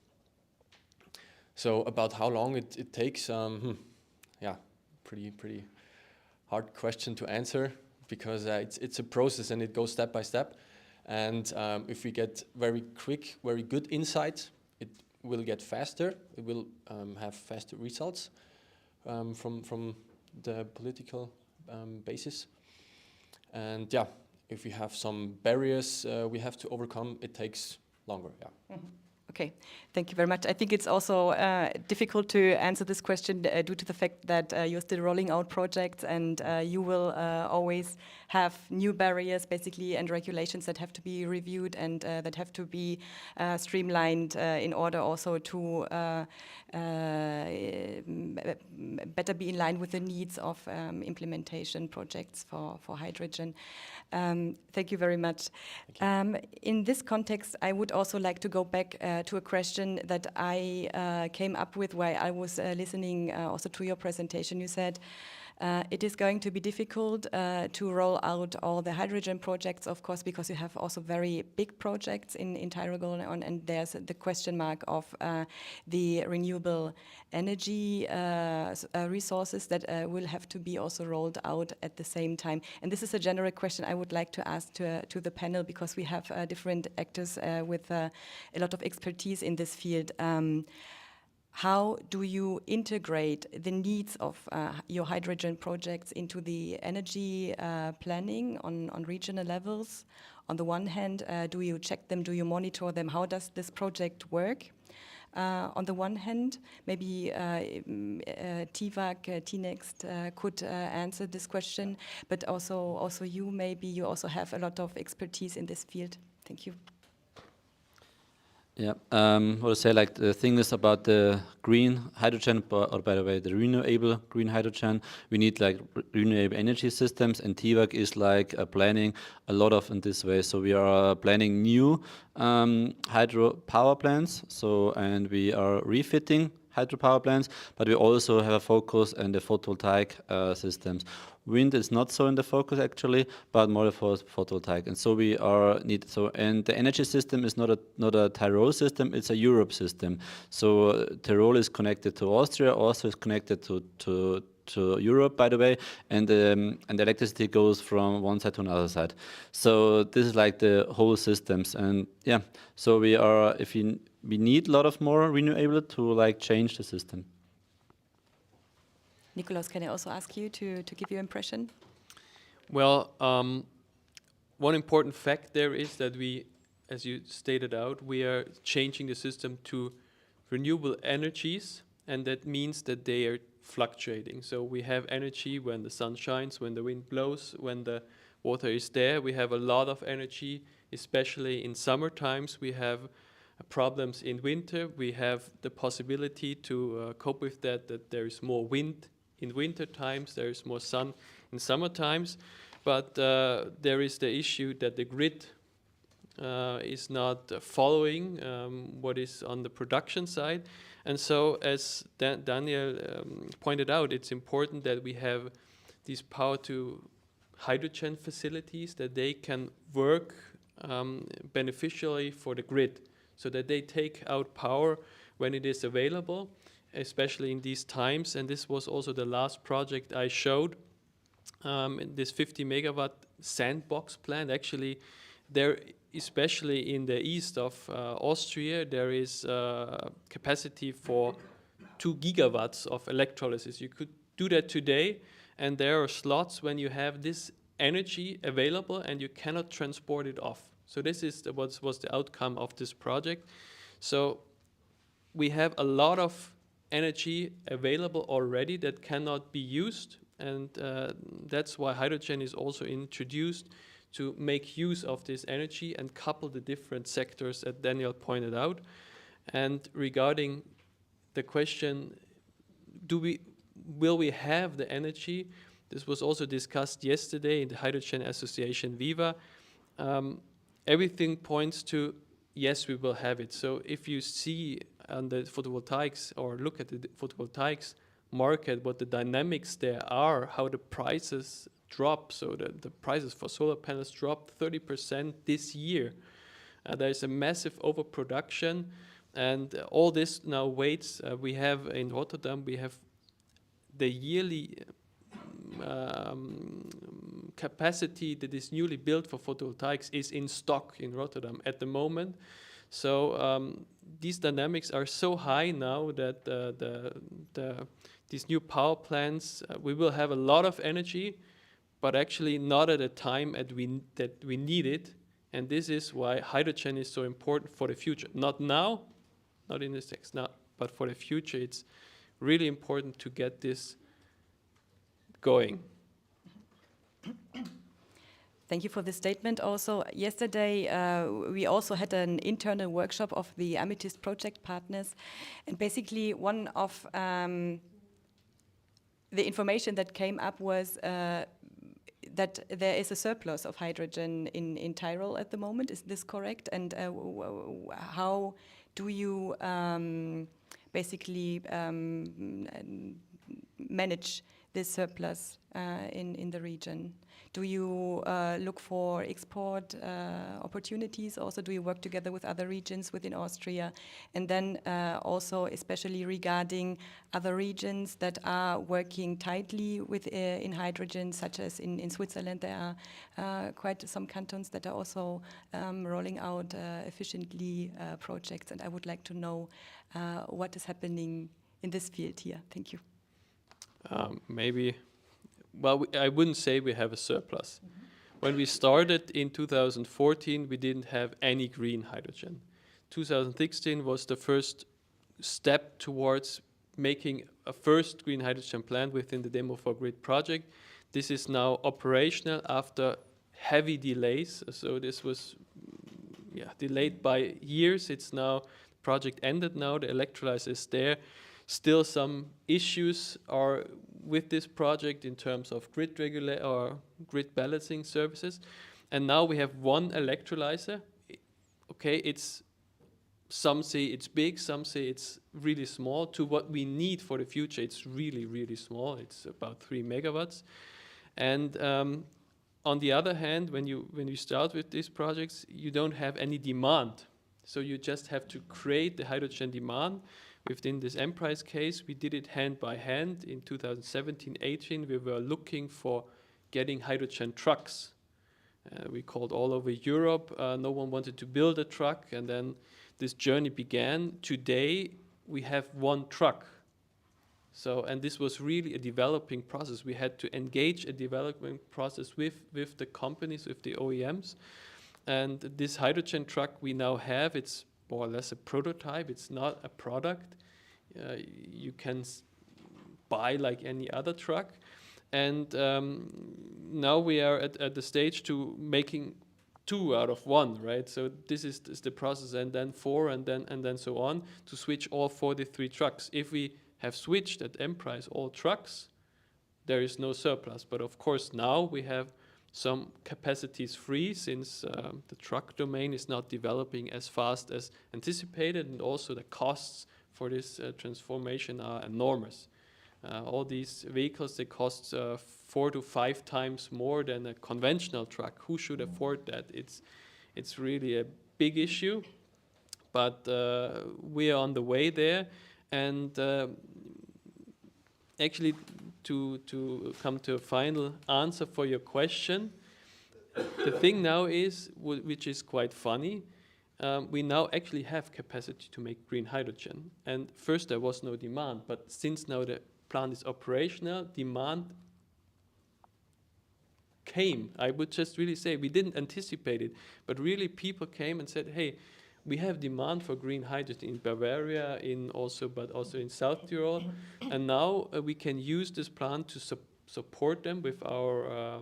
So about how long it takes, yeah, pretty hard question to answer, because it's a process and it goes step by step. And if we get very good insights, it will get faster. It will have faster results from the political basis. And yeah, if we have some barriers we have to overcome, it takes longer. Yeah. Mm-hmm. Okay, thank you very much. I think it's also difficult to answer this question due to the fact that you're still rolling out projects, and you will always have new barriers, basically, and regulations that have to be reviewed and that have to be streamlined in order also to better be in line with the needs of implementation projects for hydrogen. Thank you very much. In this context, I would also like to go back to a question that I came up with while I was listening also to your presentation. You said it is going to be difficult to roll out all the hydrogen projects, of course, because you have also very big projects in Tyrol, and there's the question mark of the renewable energy resources that will have to be also rolled out at the same time. And this is a general question I would like to ask to the panel, because we have different actors with a lot of expertise in this field. How do you integrate the needs of your hydrogen projects into the energy planning on regional levels? On the one hand, do you check them? Do you monitor them? How does this project work? On the one hand, maybe TIVAC, TINEXT could answer this question, but also you, maybe you also have a lot of expertise in this field. Thank you. Yeah, what to say, like the thing is about the green hydrogen, or by the way, the renewable green hydrogen, we need like renewable energy systems, and TIVAC is like planning a lot of in this way. So we are planning new hydro power plants, and we are refitting hydropower plants, but we also have a focus on the photovoltaic systems. Wind is not so in the focus actually, but more for photovoltaic. And so we are and the energy system is not a Tyrol system; it's a Europe system. So Tyrol is connected to Austria. Austria is connected to Europe, by the way, and the electricity goes from one side to another side. So this is like the whole systems, and yeah. So we need a lot of more renewable to like change the system. Nikolaus, can I also ask you to give your impression? Well, one important fact there is that we, as you stated out, we are changing the system to renewable energies, and that means that they are fluctuating. So we have energy when the sun shines, when the wind blows, when the water is there. We have a lot of energy, especially in summer times. We have problems in winter. We have the possibility to cope with that there is more wind in winter times, there is more sun in summer times, but there is the issue that the grid is not following what is on the production side. And so, as Daniel pointed out, it's important that we have these power to hydrogen facilities, that they can work beneficially for the grid, so that they take out power when it is available, especially in these times. And this was also the last project I showed, this 50 megawatt sandbox plant. Actually, there, especially in the east of Austria, there is capacity for 2 gigawatts of electrolysis. You could do that today, and there are slots when you have this energy available and you cannot transport it off. So this is what was the outcome of this project. So we have a lot of energy available already that cannot be used, and that's why hydrogen is also introduced to make use of this energy and couple the different sectors that Daniel pointed out. And regarding the question, will we have the energy? This was also discussed yesterday in the Hydrogen Association Viva. Everything points to yes, we will have it. So if you see on the photovoltaics or look at the photovoltaics market, what the dynamics there are, how the prices drop. So the prices for solar panels dropped 30% this year. There's a massive overproduction, and all this now waits. We have in Rotterdam, we have the yearly capacity that is newly built for photovoltaics is in stock in Rotterdam at the moment. So these dynamics are so high now that these new power plants, we will have a lot of energy, but actually not at a time that we need it. And this is why hydrogen is so important for the future. Not now, not in this text now, but for the future, it's really important to get this going. Thank you for the statement. Also, yesterday we also had an internal workshop of the AMETHyST project partners, and basically one of the information that came up was that there is a surplus of hydrogen in Tyrol at the moment. Is this correct? And how do you basically manage this surplus in the region? Do you look for export opportunities? Also, do you work together with other regions within Austria? And then also, especially regarding other regions that are working tightly with in hydrogen, such as in Switzerland, there are quite some cantons that are also rolling out efficiently projects. And I would like to know what is happening in this field here. Thank you. I wouldn't say we have a surplus. When we started in 2014, we didn't have any green hydrogen. 2016 was the first step towards making a first green hydrogen plant within the Demo for Grid project. This is now operational after heavy delays. So this was delayed by years. It's now, the project ended now, the electrolyzer is there. Still some issues are with this project in terms of grid grid balancing services. And now we have one electrolyzer. Okay, some say it's big, some say it's really small. To what we need for the future, it's really, really small. It's about 3 megawatts. And on the other hand, when you start with these projects, you don't have any demand. So you just have to create the hydrogen demand. Within this Emprise case, we did it hand by hand. In 2017-18, we were looking for getting hydrogen trucks. We called all over Europe. No one wanted to build a truck, and then this journey began. Today, we have one truck. So, and this was really a developing process. We had to engage a development process with the companies, with the OEMs. And this hydrogen truck we now have, it's more or less a prototype. It's not a product. You can buy like any other truck. And now we are at the stage to making 2 out of 1, right? So this is the process, and then 4, and then so on, to switch all 43 trucks. If we have switched at Emprise all trucks, there is no surplus. But of course now we have some capacities free, since the truck domain is not developing as fast as anticipated, and also the costs for this transformation are enormous. All these vehicles, they cost 4 to 5 times more than a conventional truck. Who should afford that? It's really a big issue, but we are on the way there. And actually, to come to a final answer for your question, the thing now is, which is quite funny, we now actually have capacity to make green hydrogen. And first there was no demand, but since now the plant is operational, demand came. I would just really say we didn't anticipate it, but really people came and said, hey, we have demand for green hydrogen in Bavaria, but also in South Tyrol, and now we can use this plant to support them with our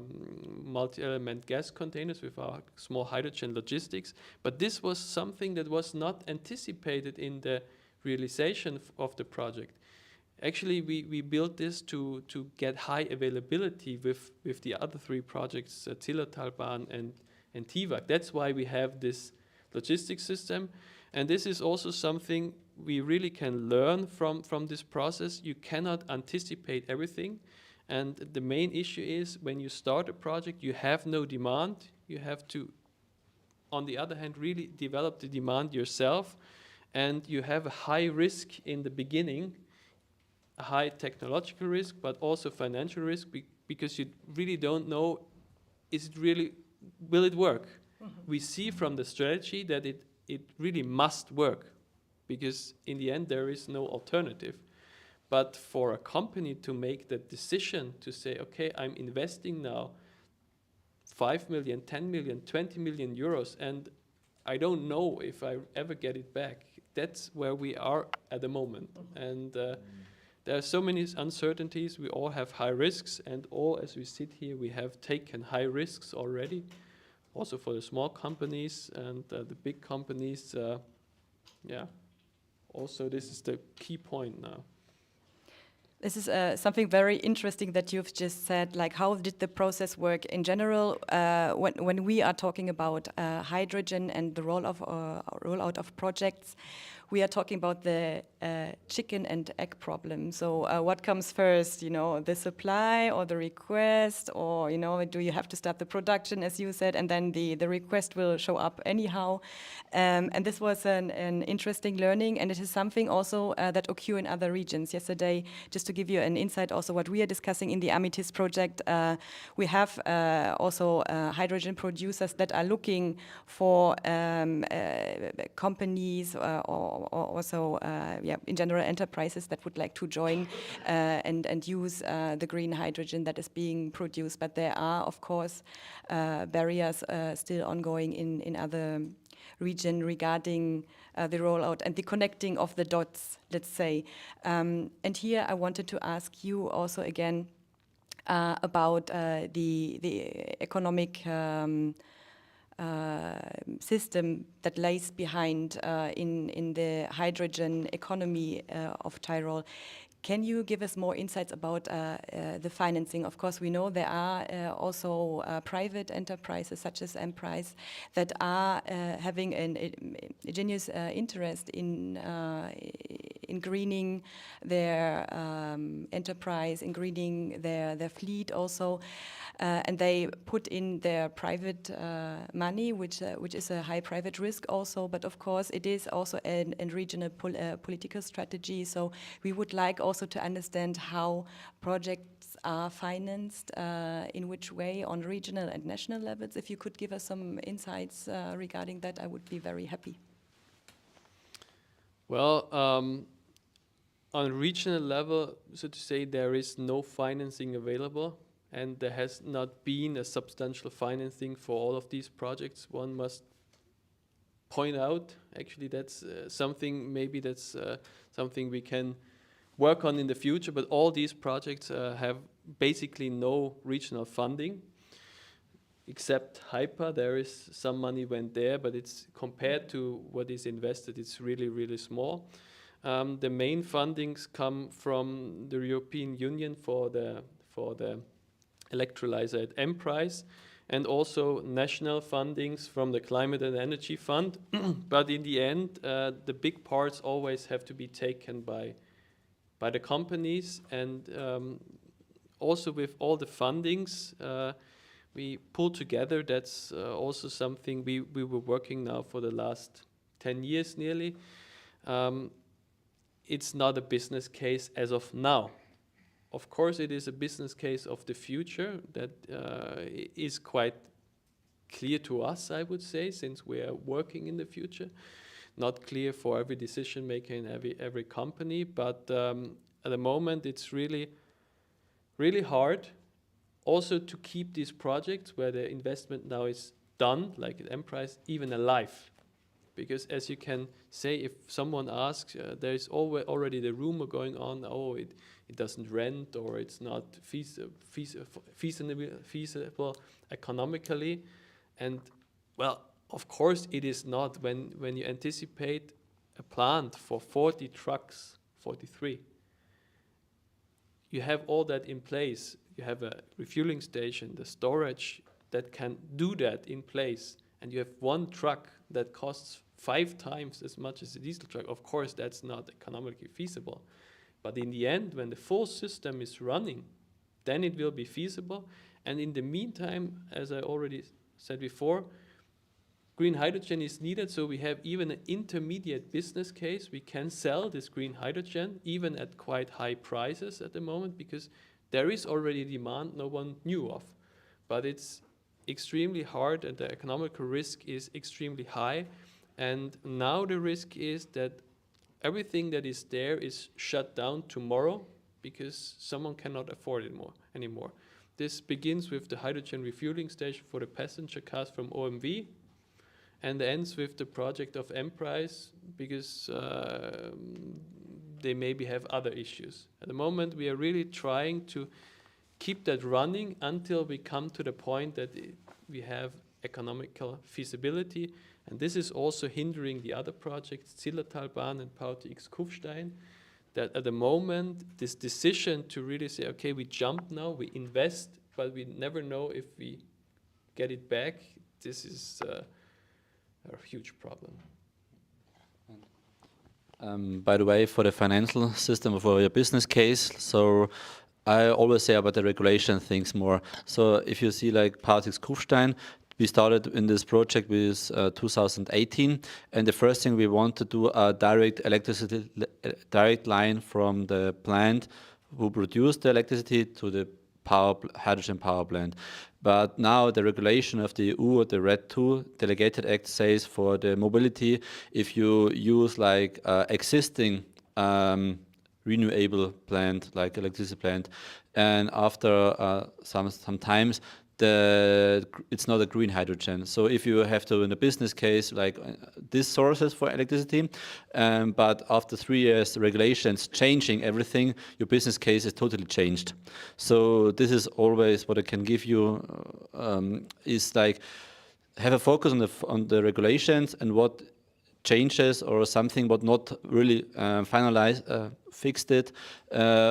multi-element gas containers, with our small hydrogen logistics. But this was something that was not anticipated in the realization of the project. Actually, we built this to get high availability with the other three projects, Zillertalbahn and TIVAC. That's why we have this logistics system. And this is also something we really can learn from this process. You cannot anticipate everything. And the main issue is when you start a project, you have no demand. You have to, on the other hand, really develop the demand yourself. And you have a high risk in the beginning, a high technological risk, but also financial risk, because you really don't know, will it work? We see from the strategy that it really must work, because in the end there is no alternative. But for a company to make the decision to say, okay, I'm investing now 5 million, 10 million, 20 million euros, and I don't know if I ever get it back. That's where we are at the moment. And there are so many uncertainties. We all have high risks, and all, as we sit here, we have taken high risks already. Also for the small companies and the big companies, also this is the key point now. This is something very interesting that you've just said, like how did the process work in general when we are talking about hydrogen and the rollout of projects. We are talking about the chicken and egg problem. So what comes first, the supply or the request, or, do you have to start the production, as you said, and then the request will show up anyhow. And this was an interesting learning, and it is something also that occur in other regions. Yesterday, just to give you an insight also what we are discussing in the AMETHyST project, we have also hydrogen producers that are looking for companies or also in general enterprises that would like to join and use the green hydrogen that is being produced. But there are, of course, barriers still ongoing in other regions regarding the rollout and the connecting of the dots, let's say. And here I wanted to ask you also again about the economic system that lays behind in the hydrogen economy of Tyrol. Can you give us more insights about the financing? Of course, we know there are also private enterprises such as Emprise that are having an genuine interest in greening their enterprise, in greening their fleet also. And they put in their private money, which is a high private risk also. But of course, it is also a regional political strategy. So we would like also to understand how projects are financed, in which way on regional and national levels. If you could give us some insights regarding that, I would be very happy. Well, on regional level, so to say, there is no financing available, and there has not been a substantial financing for all of these projects. One must point out, actually, that's something we can work on in the future, but all these projects have basically no regional funding, except HyPA. There is some money went there, but it's compared to what is invested, it's really, really small. The main fundings come from the European Union for the electrolyzer at Emprise, and also national fundings from the Climate and Energy Fund. But in the end, the big parts always have to be taken by the companies, and also with all the fundings we pull together. That's also something we were working now for the last 10 years nearly. It's not a business case as of now. Of course, it is a business case of the future that is quite clear to us, I would say, since we are working in the future. Not clear for every decision maker in every company, but at the moment it's really, really hard also to keep these projects where the investment now is done, like at Emprise, even alive. Because as you can say, if someone asks, there is already the rumor going on, oh, it doesn't rent, or it's not feasible economically. And well, of course it is not when you anticipate a plant for 40 trucks, 43. You have all that in place. You have a refueling station, the storage that can do that in place. And you have one truck that costs 5 times as much as a diesel truck. Of course, that's not economically feasible. But in the end, when the full system is running, then it will be feasible. And in the meantime, as I already said before, green hydrogen is needed, so we have even an intermediate business case. We can sell this green hydrogen, even at quite high prices at the moment, because there is already demand no one knew of. But it's extremely hard, and the economical risk is extremely high. And now the risk is that everything that is there is shut down tomorrow because someone cannot afford it anymore. This begins with the hydrogen refueling station for the passenger cars from OMV, and ends with the project of Emprise because they maybe have other issues. At the moment, we are really trying to keep that running until we come to the point that we have economical feasibility. And this is also hindering the other projects, Zillertalbahn and PTX Kufstein, that at the moment, this decision to really say, okay, we jump now, we invest, but we never know if we get it back, this is a huge problem. By the way, for the financial system, for your business case, so I always say about the regulation things more. So if you see like PTX Kufstein, we started in this project with 2018, and the first thing we want to do a direct line from the plant who produced the electricity to the hydrogen power plant. But now the regulation of the EU, the RED II Delegated Act, says for the mobility, if you use like existing renewable plant, like electricity plant, and after some times, it's not a green hydrogen. So if you have to, in a business case, like these sources for electricity, but after 3 years, the regulations changing everything, your business case is totally changed. So this is always what I can give you, is like have a focus on the regulations and what changes or something what not really finalized, fixed it,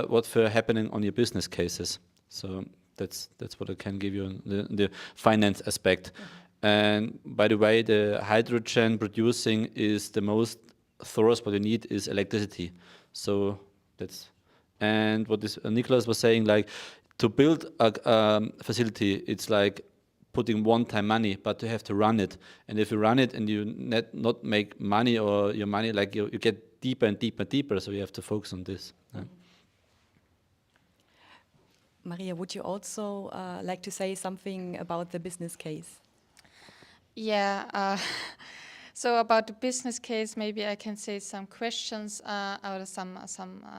what's happening on your business cases. So that's what I can give you on the finance aspect. And by the way, the hydrogen producing is the most source what you need is electricity. So that's, and what this Nikolaus was saying, like to build a facility, it's like putting one-time money, but you have to run it. And if you run it and you not make money, or your money, like you get deeper and deeper and deeper, so you have to focus on this. Maria, would you also like to say something about the business case? Yeah, so about the business case, maybe I can say some questions, or some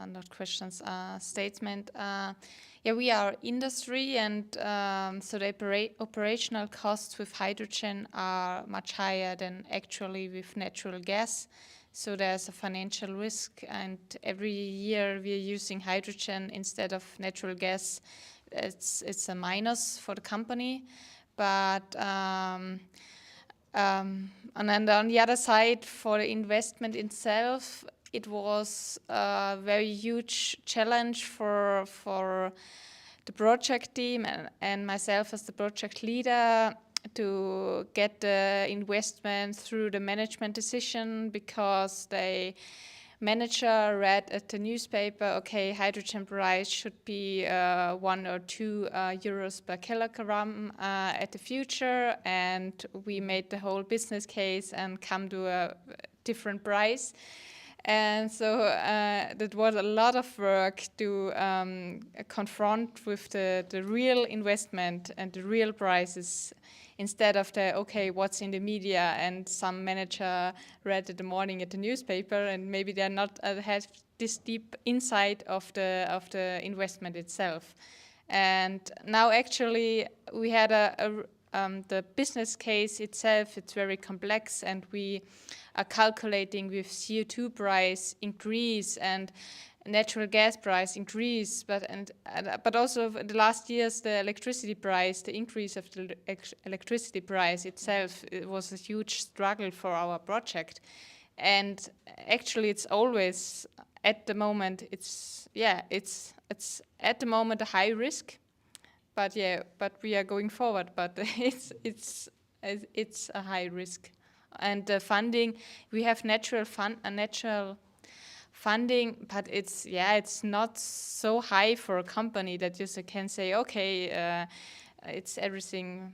not questions, statement. Yeah, we are industry, and so the operational costs with hydrogen are much higher than actually with natural gas. So there's a financial risk, and every year we are using hydrogen instead of natural gas. It's a minus for the company, but and then on the other side, for the investment itself, it was a very huge challenge for the project team and myself as the project leader to get the investment through the management decision, because the manager read at the newspaper, okay, hydrogen price should be 1 or 2 euros per kilogram at the future, and we made the whole business case and come to a different price. And so that was a lot of work to confront with the real investment and the real prices, instead of the, okay, what's in the media, and some manager read in the morning at the newspaper, and maybe they're not have this deep insight of the investment itself. And now actually we had the business case itself, it's very complex, and we are calculating with CO2 price increase and natural gas price increase, but also in the last years the electricity price, the increase of the electricity price itself, it was a huge struggle for our project. And actually it's always at the moment, it's at the moment a high risk, but we are going forward, but it's a high risk. And the funding, we have natural funding, but it's not so high for a company that you can say, okay, it's everything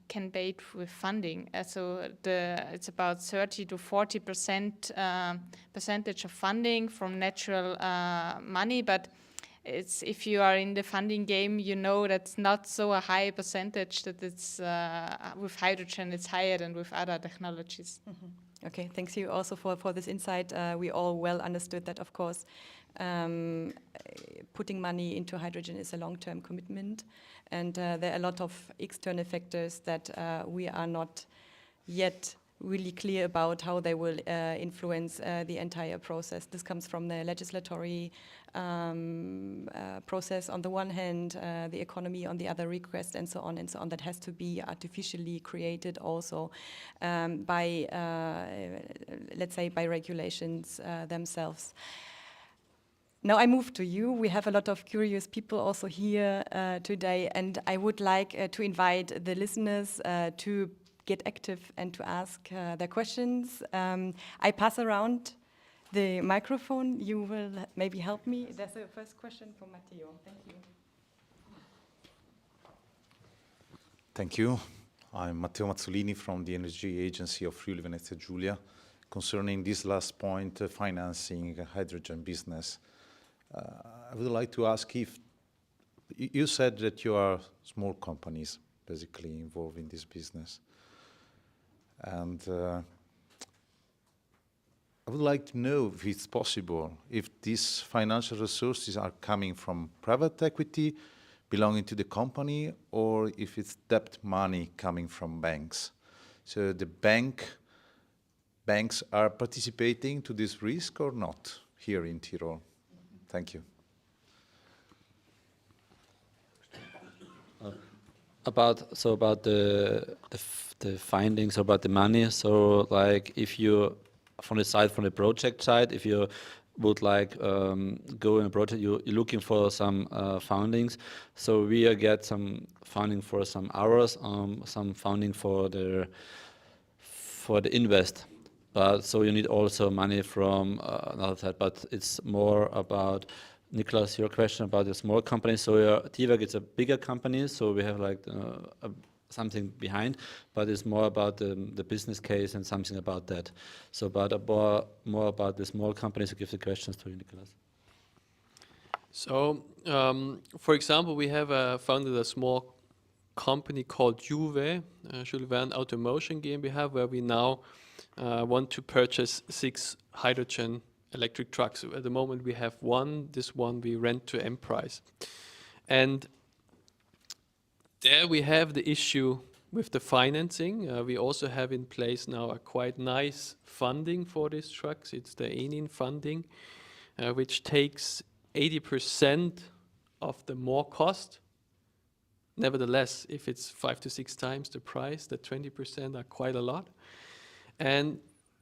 can be with funding. So it's about 30 to 40% percentage of funding from natural money, but if you are in the funding game, you know that's not so a high percentage, that it's with hydrogen it's higher than with other technologies. Mm-hmm. Okay, thanks you also for this insight. We all well understood that, of course, putting money into hydrogen is a long-term commitment, and there are a lot of external factors that we are not yet really clear about how they will influence the entire process. This comes from the legislatory process on the one hand, the economy on the other, request and so on, that has to be artificially created also by, let's say, by regulations themselves. Now I move to you. We have a lot of curious people also here today, and I would like to invite the listeners to get active and to ask their questions. I pass around the microphone. You will maybe help me. There's a first question from Matteo. Thank you. Thank you. I'm Matteo Mazzolini from the Energy Agency of Friuli Venezia Giulia. Concerning this last point, financing hydrogen business, I would like to ask if you said that you are small companies basically involved in this business. And I would like to know if it's possible, if these financial resources are coming from private equity belonging to the company, or if it's debt money coming from banks. So the banks are participating to this risk or not here in Tyrol? Thank you. About the findings about the money. So like if you from the project side, if you would like go in a project, you're looking for some fundings. So we get some funding for some hours, some funding for the invest. But so you need also money from another side. But it's more about Nikolaus, your question about the small companies. So TIVAC is a bigger company, so we have like something behind, but it's more about the business case and something about that. So but more about the small companies. To give the questions to you, Nikolaus. So, for example, we have founded a small company called Juve, Jules Verne Automotion GmbH, where we now want to purchase 6 hydrogen electric trucks. At the moment we have one. This one we rent to Emprise. And there we have the issue with the financing. We also have in place now a quite nice funding for these trucks. It's the INNIO funding, which takes 80% of the more cost. Nevertheless, if it's 5 to 6 times the price, the 20% are quite a lot. And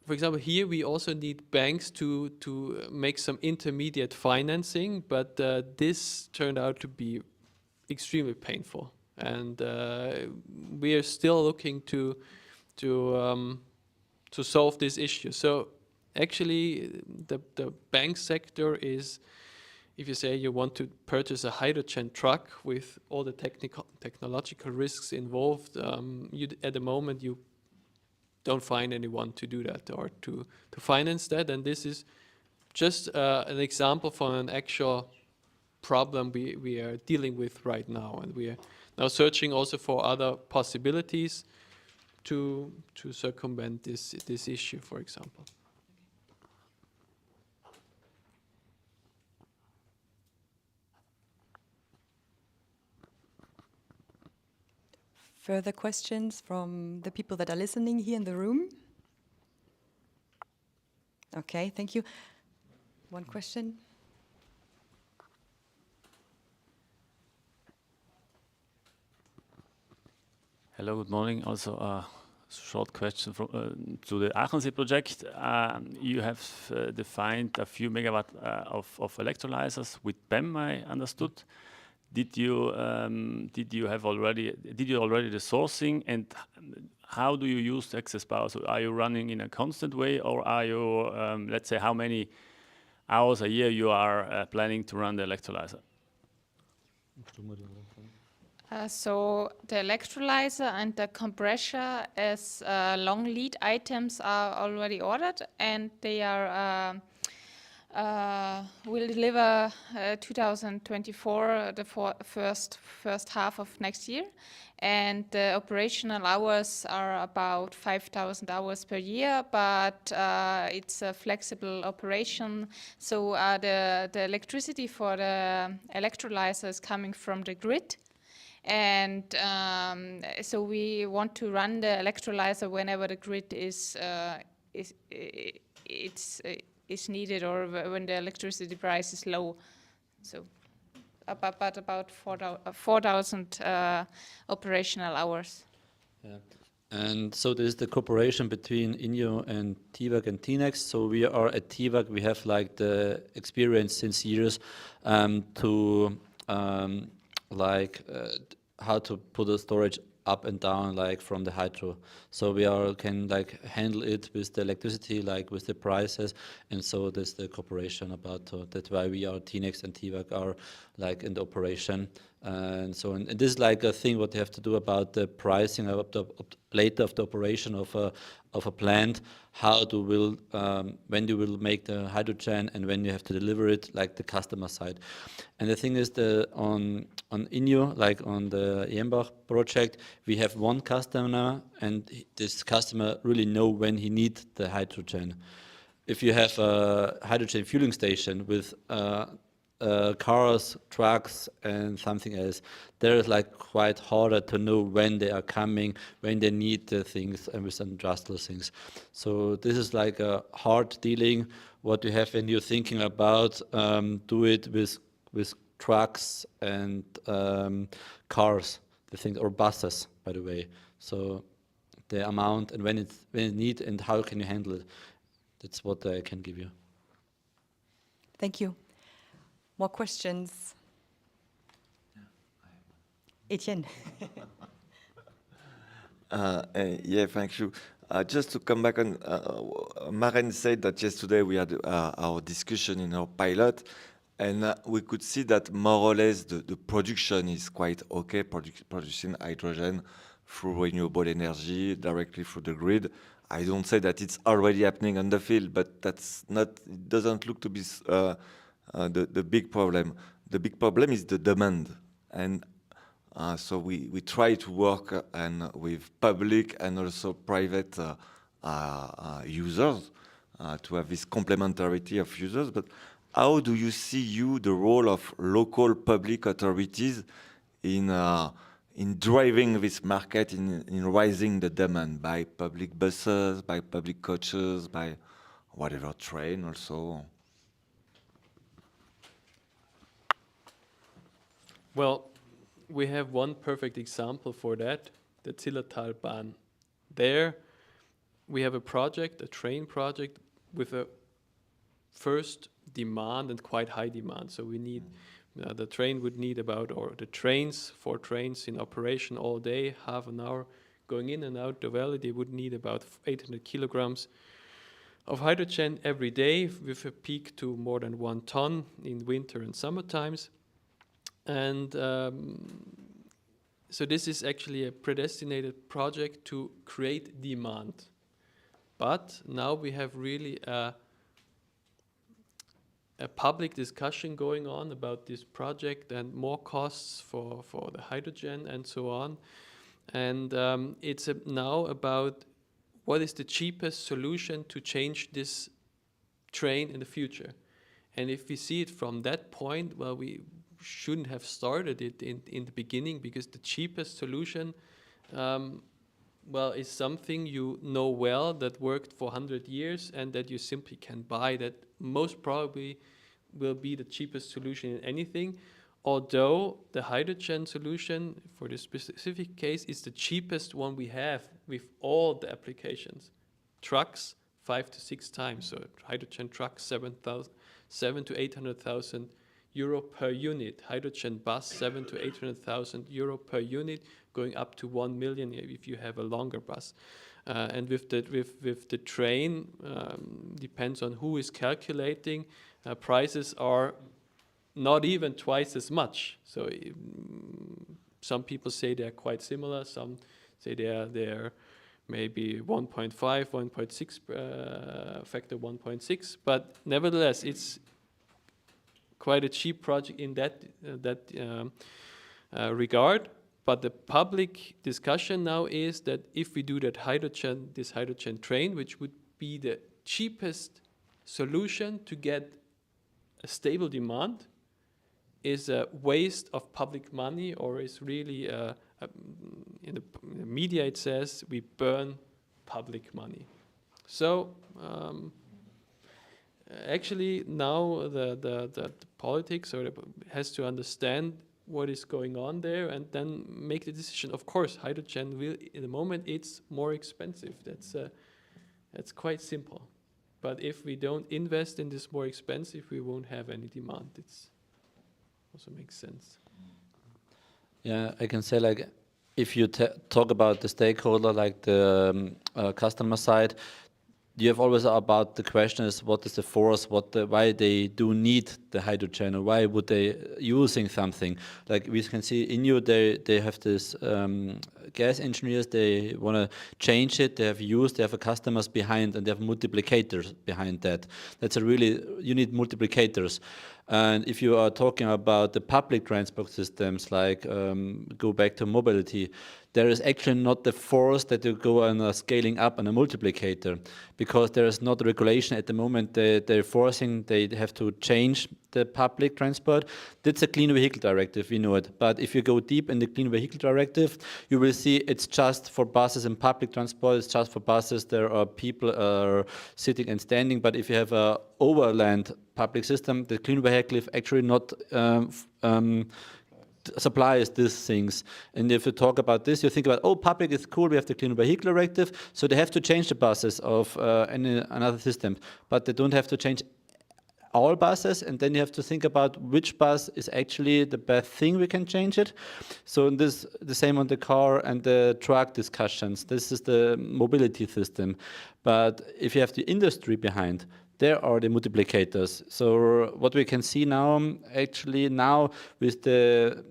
for example, here we also need banks to make some intermediate financing, but this turned out to be extremely painful. And we are still looking to solve this issue. So actually, the bank sector is, if you say you want to purchase a hydrogen truck with all the technological risks involved, at the moment you don't find anyone to do that or to finance that. And this is just an example for an actual problem we are dealing with right now. And we are now searching also for other possibilities to circumvent this issue, for example. further questions from the people that are listening here in the room? Okay, thank you. One question. Hello, good morning. Also a short question from, to the AMETHyST project. You have defined a few megawatt of electrolyzers with PEM, I understood. Did you have already the sourcing, and how do you use the excess power? So are you running in a constant way, or are you, let's say, how many hours a year you are planning to run the electrolyzer? So the electrolyzer and the compressor as long lead items are already ordered, and they are will deliver 2024, the first half of next year. And the operational hours are about 5,000 hours per year, but it's a flexible operation. So the electricity for the electrolyzer is coming from the grid. And so we want to run the electrolyzer whenever the grid is needed, or when the electricity price is low. So about 4,000 operational hours. Yeah. And so there's the cooperation between INNIO and TIVAC and TINEXT. So we are at TIVAC, we have like the experience since years to how to put the storage up and down, like from the hydro. So we can like handle it with the electricity, like with the prices, and so there's the cooperation about that's why we are TINEXT and TIVAC are like in the operation. And so and this is like a thing what you have to do about the pricing of later of the operation of a plant, when you will make the hydrogen and when you have to deliver it, like the customer side. And the thing is on INNIO, like on the Jenbach project, we have one customer, and this customer really know when he needs the hydrogen. If you have a hydrogen fueling station with cars, trucks, and something else, there is like quite harder to know when they are coming, when they need the things, and with industrial things. So this is like a hard dealing. What you have when you're thinking about do it with trucks and cars, the things, or buses, by the way. So the amount and when it's need and how can you handle it. That's what I can give you. Thank you. More questions? Etienne. Yeah, thank you. Just to come back on, Maren said that yesterday we had our discussion in our pilot, and we could see that more or less the production is quite okay, producing hydrogen through renewable energy directly through the grid. I don't say that it's already happening on the field, but that's not. It doesn't look to be the big problem. The big problem is the demand, and so we try to work with public and also private users to have this complementarity of users. But how do you see the role of local public authorities in driving this market, in raising the demand by public buses, by public coaches, by whatever train also? Well, we have one perfect example for that, the Zillertalbahn. There we have a project, a train project, with a first demand and quite high demand. So we need, the train would need about, or the trains, 4 trains in operation all day, half an hour going in and out the valley, they would need about 800 kilograms of hydrogen every day, with a peak to more than 1 ton in winter and summer times. And so this is actually a predestinated project to create demand. But now we have really a public discussion going on about this project and more costs for the hydrogen and so on. And it's now about what is the cheapest solution to change this train in the future. And if we see it from that point, well, we shouldn't have started it in the beginning, because the cheapest solution well, is something you know well that worked for 100 years and that you simply can buy, that most probably will be the cheapest solution in anything, although the hydrogen solution for this specific case is the cheapest one we have with all the applications. Trucks, 5 to 6 times, so hydrogen truck, 7 to 800,000 euro per unit. Hydrogen bus, 7 to 800,000 euro per unit, going up to 1 million if you have a longer bus. And with the train, depends on who is calculating. Prices are not even twice as much. So some people say they're quite similar. Some say they're maybe 1.5, 1.6, factor 1.6. But nevertheless, it's quite a cheap project in that regard. But the public discussion now is that if we do that this hydrogen train, which would be the cheapest solution to get a stable demand, is a waste of public money, or is really in the media it says we burn public money. So actually now the politics has to understand what is going on there and then make the decision. Of course, hydrogen will, in the moment, it's more expensive. That's quite simple. But if we don't invest in this more expensive, we won't have any demand. It's also makes sense. Yeah, I can say, like, if you talk about the stakeholder, like the customer side, you have always about the question is what is the force, why they do need the hydrogen, or why would they using something. Like we can see INNIO, they have this gas engineers, they want to change it, they have customers behind, and they have multiplicators behind that. You need multiplicators. And if you are talking about the public transport systems, like go back to mobility, there is actually not the force that you go on a scaling up on a multiplicator, because there is not regulation at the moment. They're forcing, they have to change the public transport. That's a Clean Vehicle Directive, we know it. But if you go deep in the Clean Vehicle Directive, you will see it's just for buses and public transport. It's just for buses. There are people sitting and standing. But if you have a overland public system, the Clean Vehicle is actually not supplies these things. And if you talk about this, you think about, oh, public is cool, we have the Clean Vehicle Directive, so they have to change the buses of another system, but they don't have to change all buses, and then you have to think about which bus is actually the best thing we can change it. So this the same on the car and the truck discussions. This is the mobility system. But if you have the industry behind, there are the multiplicators. So what we can see now, actually now with the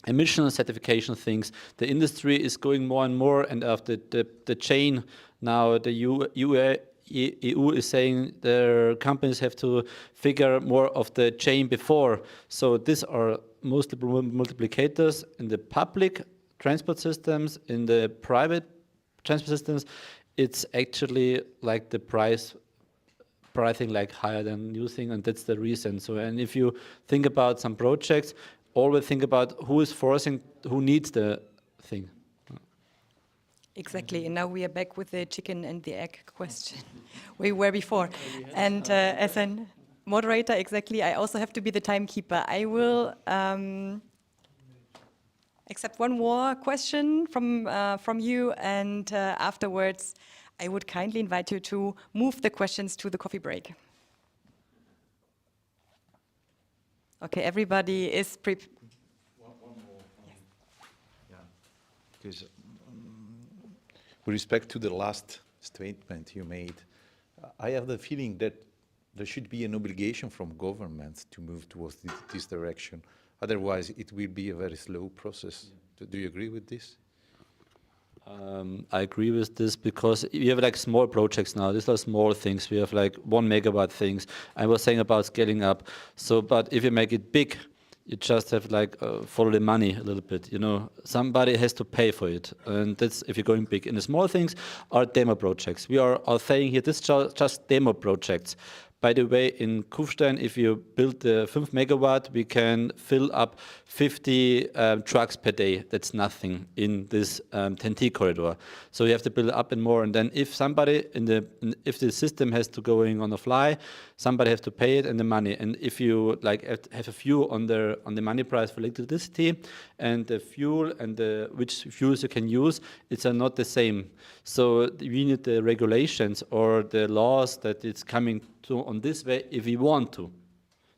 emission certification things, the industry is going more and more, and after the chain now, the EU is saying their companies have to figure more of the chain before. So these are mostly multiplicators in the public transport systems, in the private transport systems. It's actually like the pricing like higher than using, and that's the reason. So, and if you think about some projects, always think about who is forcing, who needs the thing. Exactly, and now we are back with the chicken and the egg question we were before. And as a moderator, exactly, I also have to be the timekeeper. I will accept one more question from you, and afterwards I would kindly invite you to move the questions to the coffee break. Okay, everybody is prepared. One more. Yes. Yeah, because with respect to the last statement you made, I have the feeling that there should be an obligation from governments to move towards this direction. Otherwise, it will be a very slow process. Do you agree with this? I agree with this, because we have like small projects now. These are small things. We have like 1 megawatt things. I was saying about scaling up. So, but if you make it big, you just have like follow the money a little bit. You know, somebody has to pay for it, and that's if you're going big. And the small things are demo projects. We are saying here this is just demo projects. By the way, in Kufstein, if you build the 5 megawatt, we can fill up 50 trucks per day. That's nothing in this 10T corridor. So you have to build up and more. And then if somebody if the system has to going on the fly, somebody has to pay it and the money. And if you like have a view on the money price for electricity and the fuel and which fuels you can use, it's not the same. So we need the regulations or the laws that it's coming to on this way if we want to.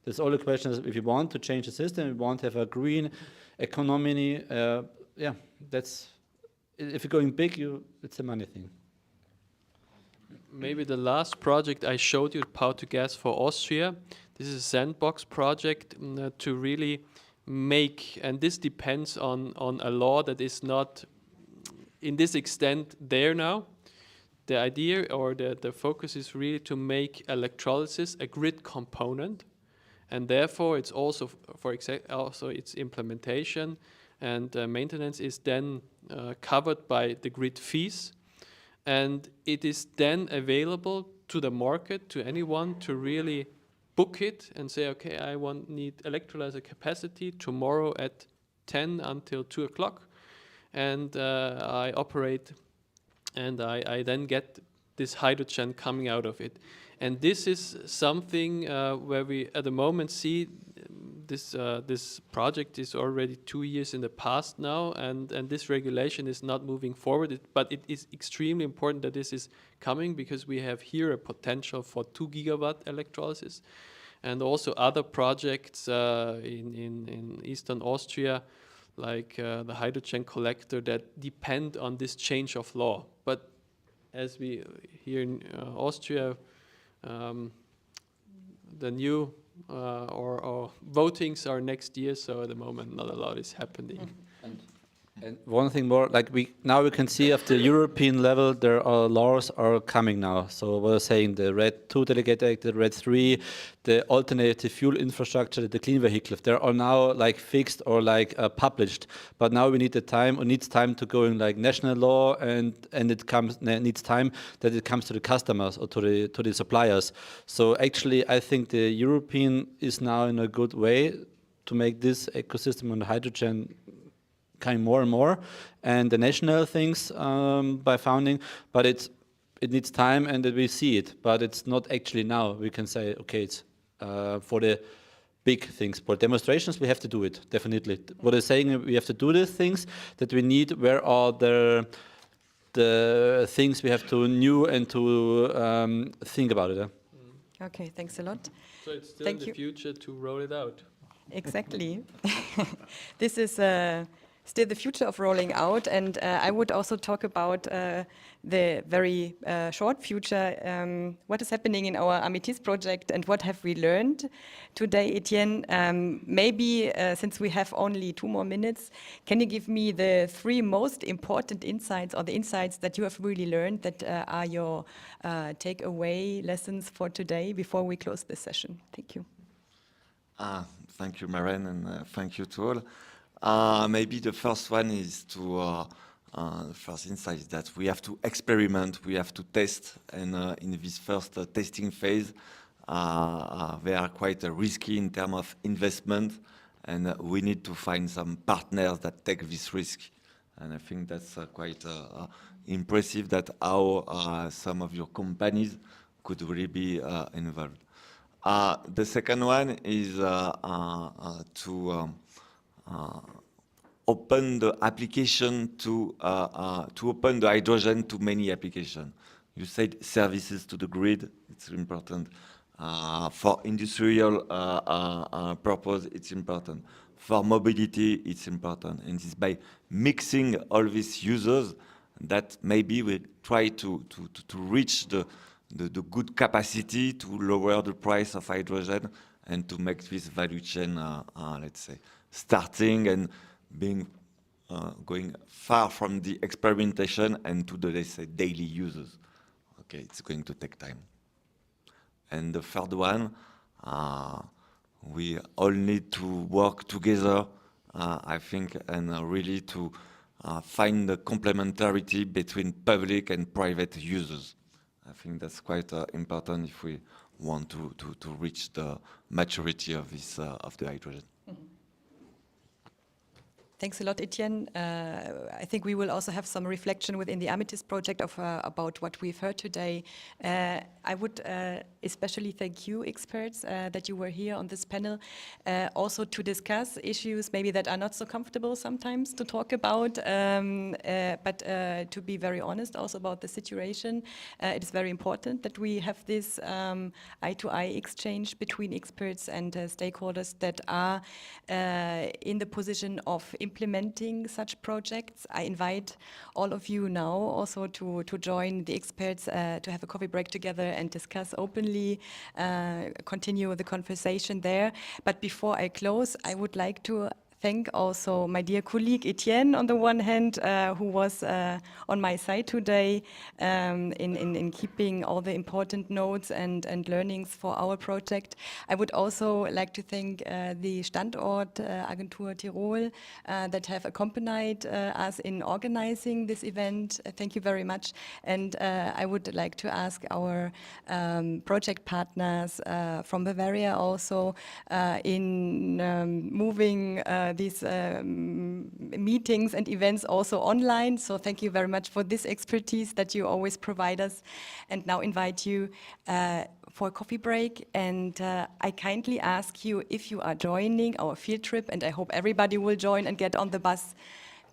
That's all the questions. If you want to change the system, we want to have a green economy. Yeah, that's if you're going big, it's a money thing. Maybe the last project I showed you, Power to Gas for Austria. This is a sandbox project to really make, and this depends on a law that is not in this extent there now. The idea or the focus is really to make electrolysis a grid component, and therefore it's also also its implementation and maintenance is then covered by the grid fees, and it is then available to the market, to anyone to really book it and say, okay, I need electrolyzer capacity tomorrow at 10 until 2 o'clock, and I operate, and I then get this hydrogen coming out of it. And this is something where we at the moment see this project is already 2 years in the past now, and this regulation is not moving forward. But it is extremely important that this is coming, because we have here a potential for 2 gigawatt electrolysis, and also other projects in Eastern Austria, like the hydrogen collector, that depend on this change of law. But as we here in Austria, the new or votings are next year, so at the moment not a lot is happening. And one thing more, like we can see at the European level, there are laws are coming now. So we're saying the RED II Delegated Act, the RED III, the alternative fuel infrastructure, the clean vehicle, they are now like fixed or like published. But now we need the time, or needs time to go in like national law, and it needs time that it comes to the customers or to the suppliers. So actually, I think the European is now in a good way to make this ecosystem on the hydrogen coming more and more, and the national things by founding, but it needs time and that we see it, but it's not actually now. We can say, okay, it's for the big things. For demonstrations, we have to do it, definitely. What I'm saying, we have to do these things that we need. Where are the things we have to know and to think about it? Okay, thanks a lot. So it's still in the future to roll it out. Exactly. This is still the future of rolling out, and I would also talk about the very short future, what is happening in our AMETHyST project and what have we learned today. Etienne, maybe since we have only 2 more minutes, can you give me the 3 most important insights, or the insights that you have really learned that are your takeaway lessons for today before we close this session? Thank you. Thank you, Maren, and thank you to all. Maybe the first one is the first insight is that we have to experiment, we have to test, and in this first testing phase, they are quite risky in terms of investment, and we need to find some partners that take this risk. And I think that's quite impressive that how some of your companies could really be involved. The second one is to open the application to open the hydrogen to many applications. You said services to the grid, it's important. For industrial purpose, it's important. For mobility, it's important. And it's by mixing all these users that maybe we try to reach the good capacity to lower the price of hydrogen and to make this value chain, let's say, starting and being going far from the experimentation and to the, let's say, daily users. Okay, it's going to take time. And the third one, we all need to work together, I think, and really to find the complementarity between public and private users. I think that's quite important if we want to reach the maturity of this of the hydrogen. Thanks a lot, Etienne. I think we will also have some reflection within the AMETHyST project of, about what we've heard today. I would especially thank you, experts, that you were here on this panel, also to discuss issues maybe that are not so comfortable sometimes to talk about, but to be very honest also about the situation. It is very important that we have this eye-to-eye exchange between experts and stakeholders that are in the position of implementing such projects. I invite all of you now also to join the experts, to have a coffee break together and discuss openly, continue the conversation there. But before I close, I would like to thank also my dear colleague Etienne on the one hand, who was on my side today in keeping all the important notes and learnings for our project. I would also like to thank the Standort Agentur Tirol that have accompanied us in organizing this event. Thank you very much. And I would like to ask our project partners from Bavaria also in moving these meetings and events also online. So thank you very much for this expertise that you always provide us. And now invite you for a coffee break. And I kindly ask you if you are joining our field trip, and I hope everybody will join and get on the bus.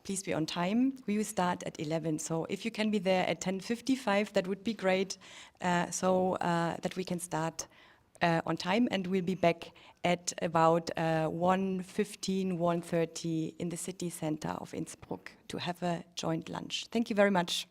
Please be on time. We will start at 11. So if you can be there at 10:55, that would be great, so that we can start on time, and we'll be back at about 1:15, 1:30 in the city center of Innsbruck to have a joint lunch. Thank you very much.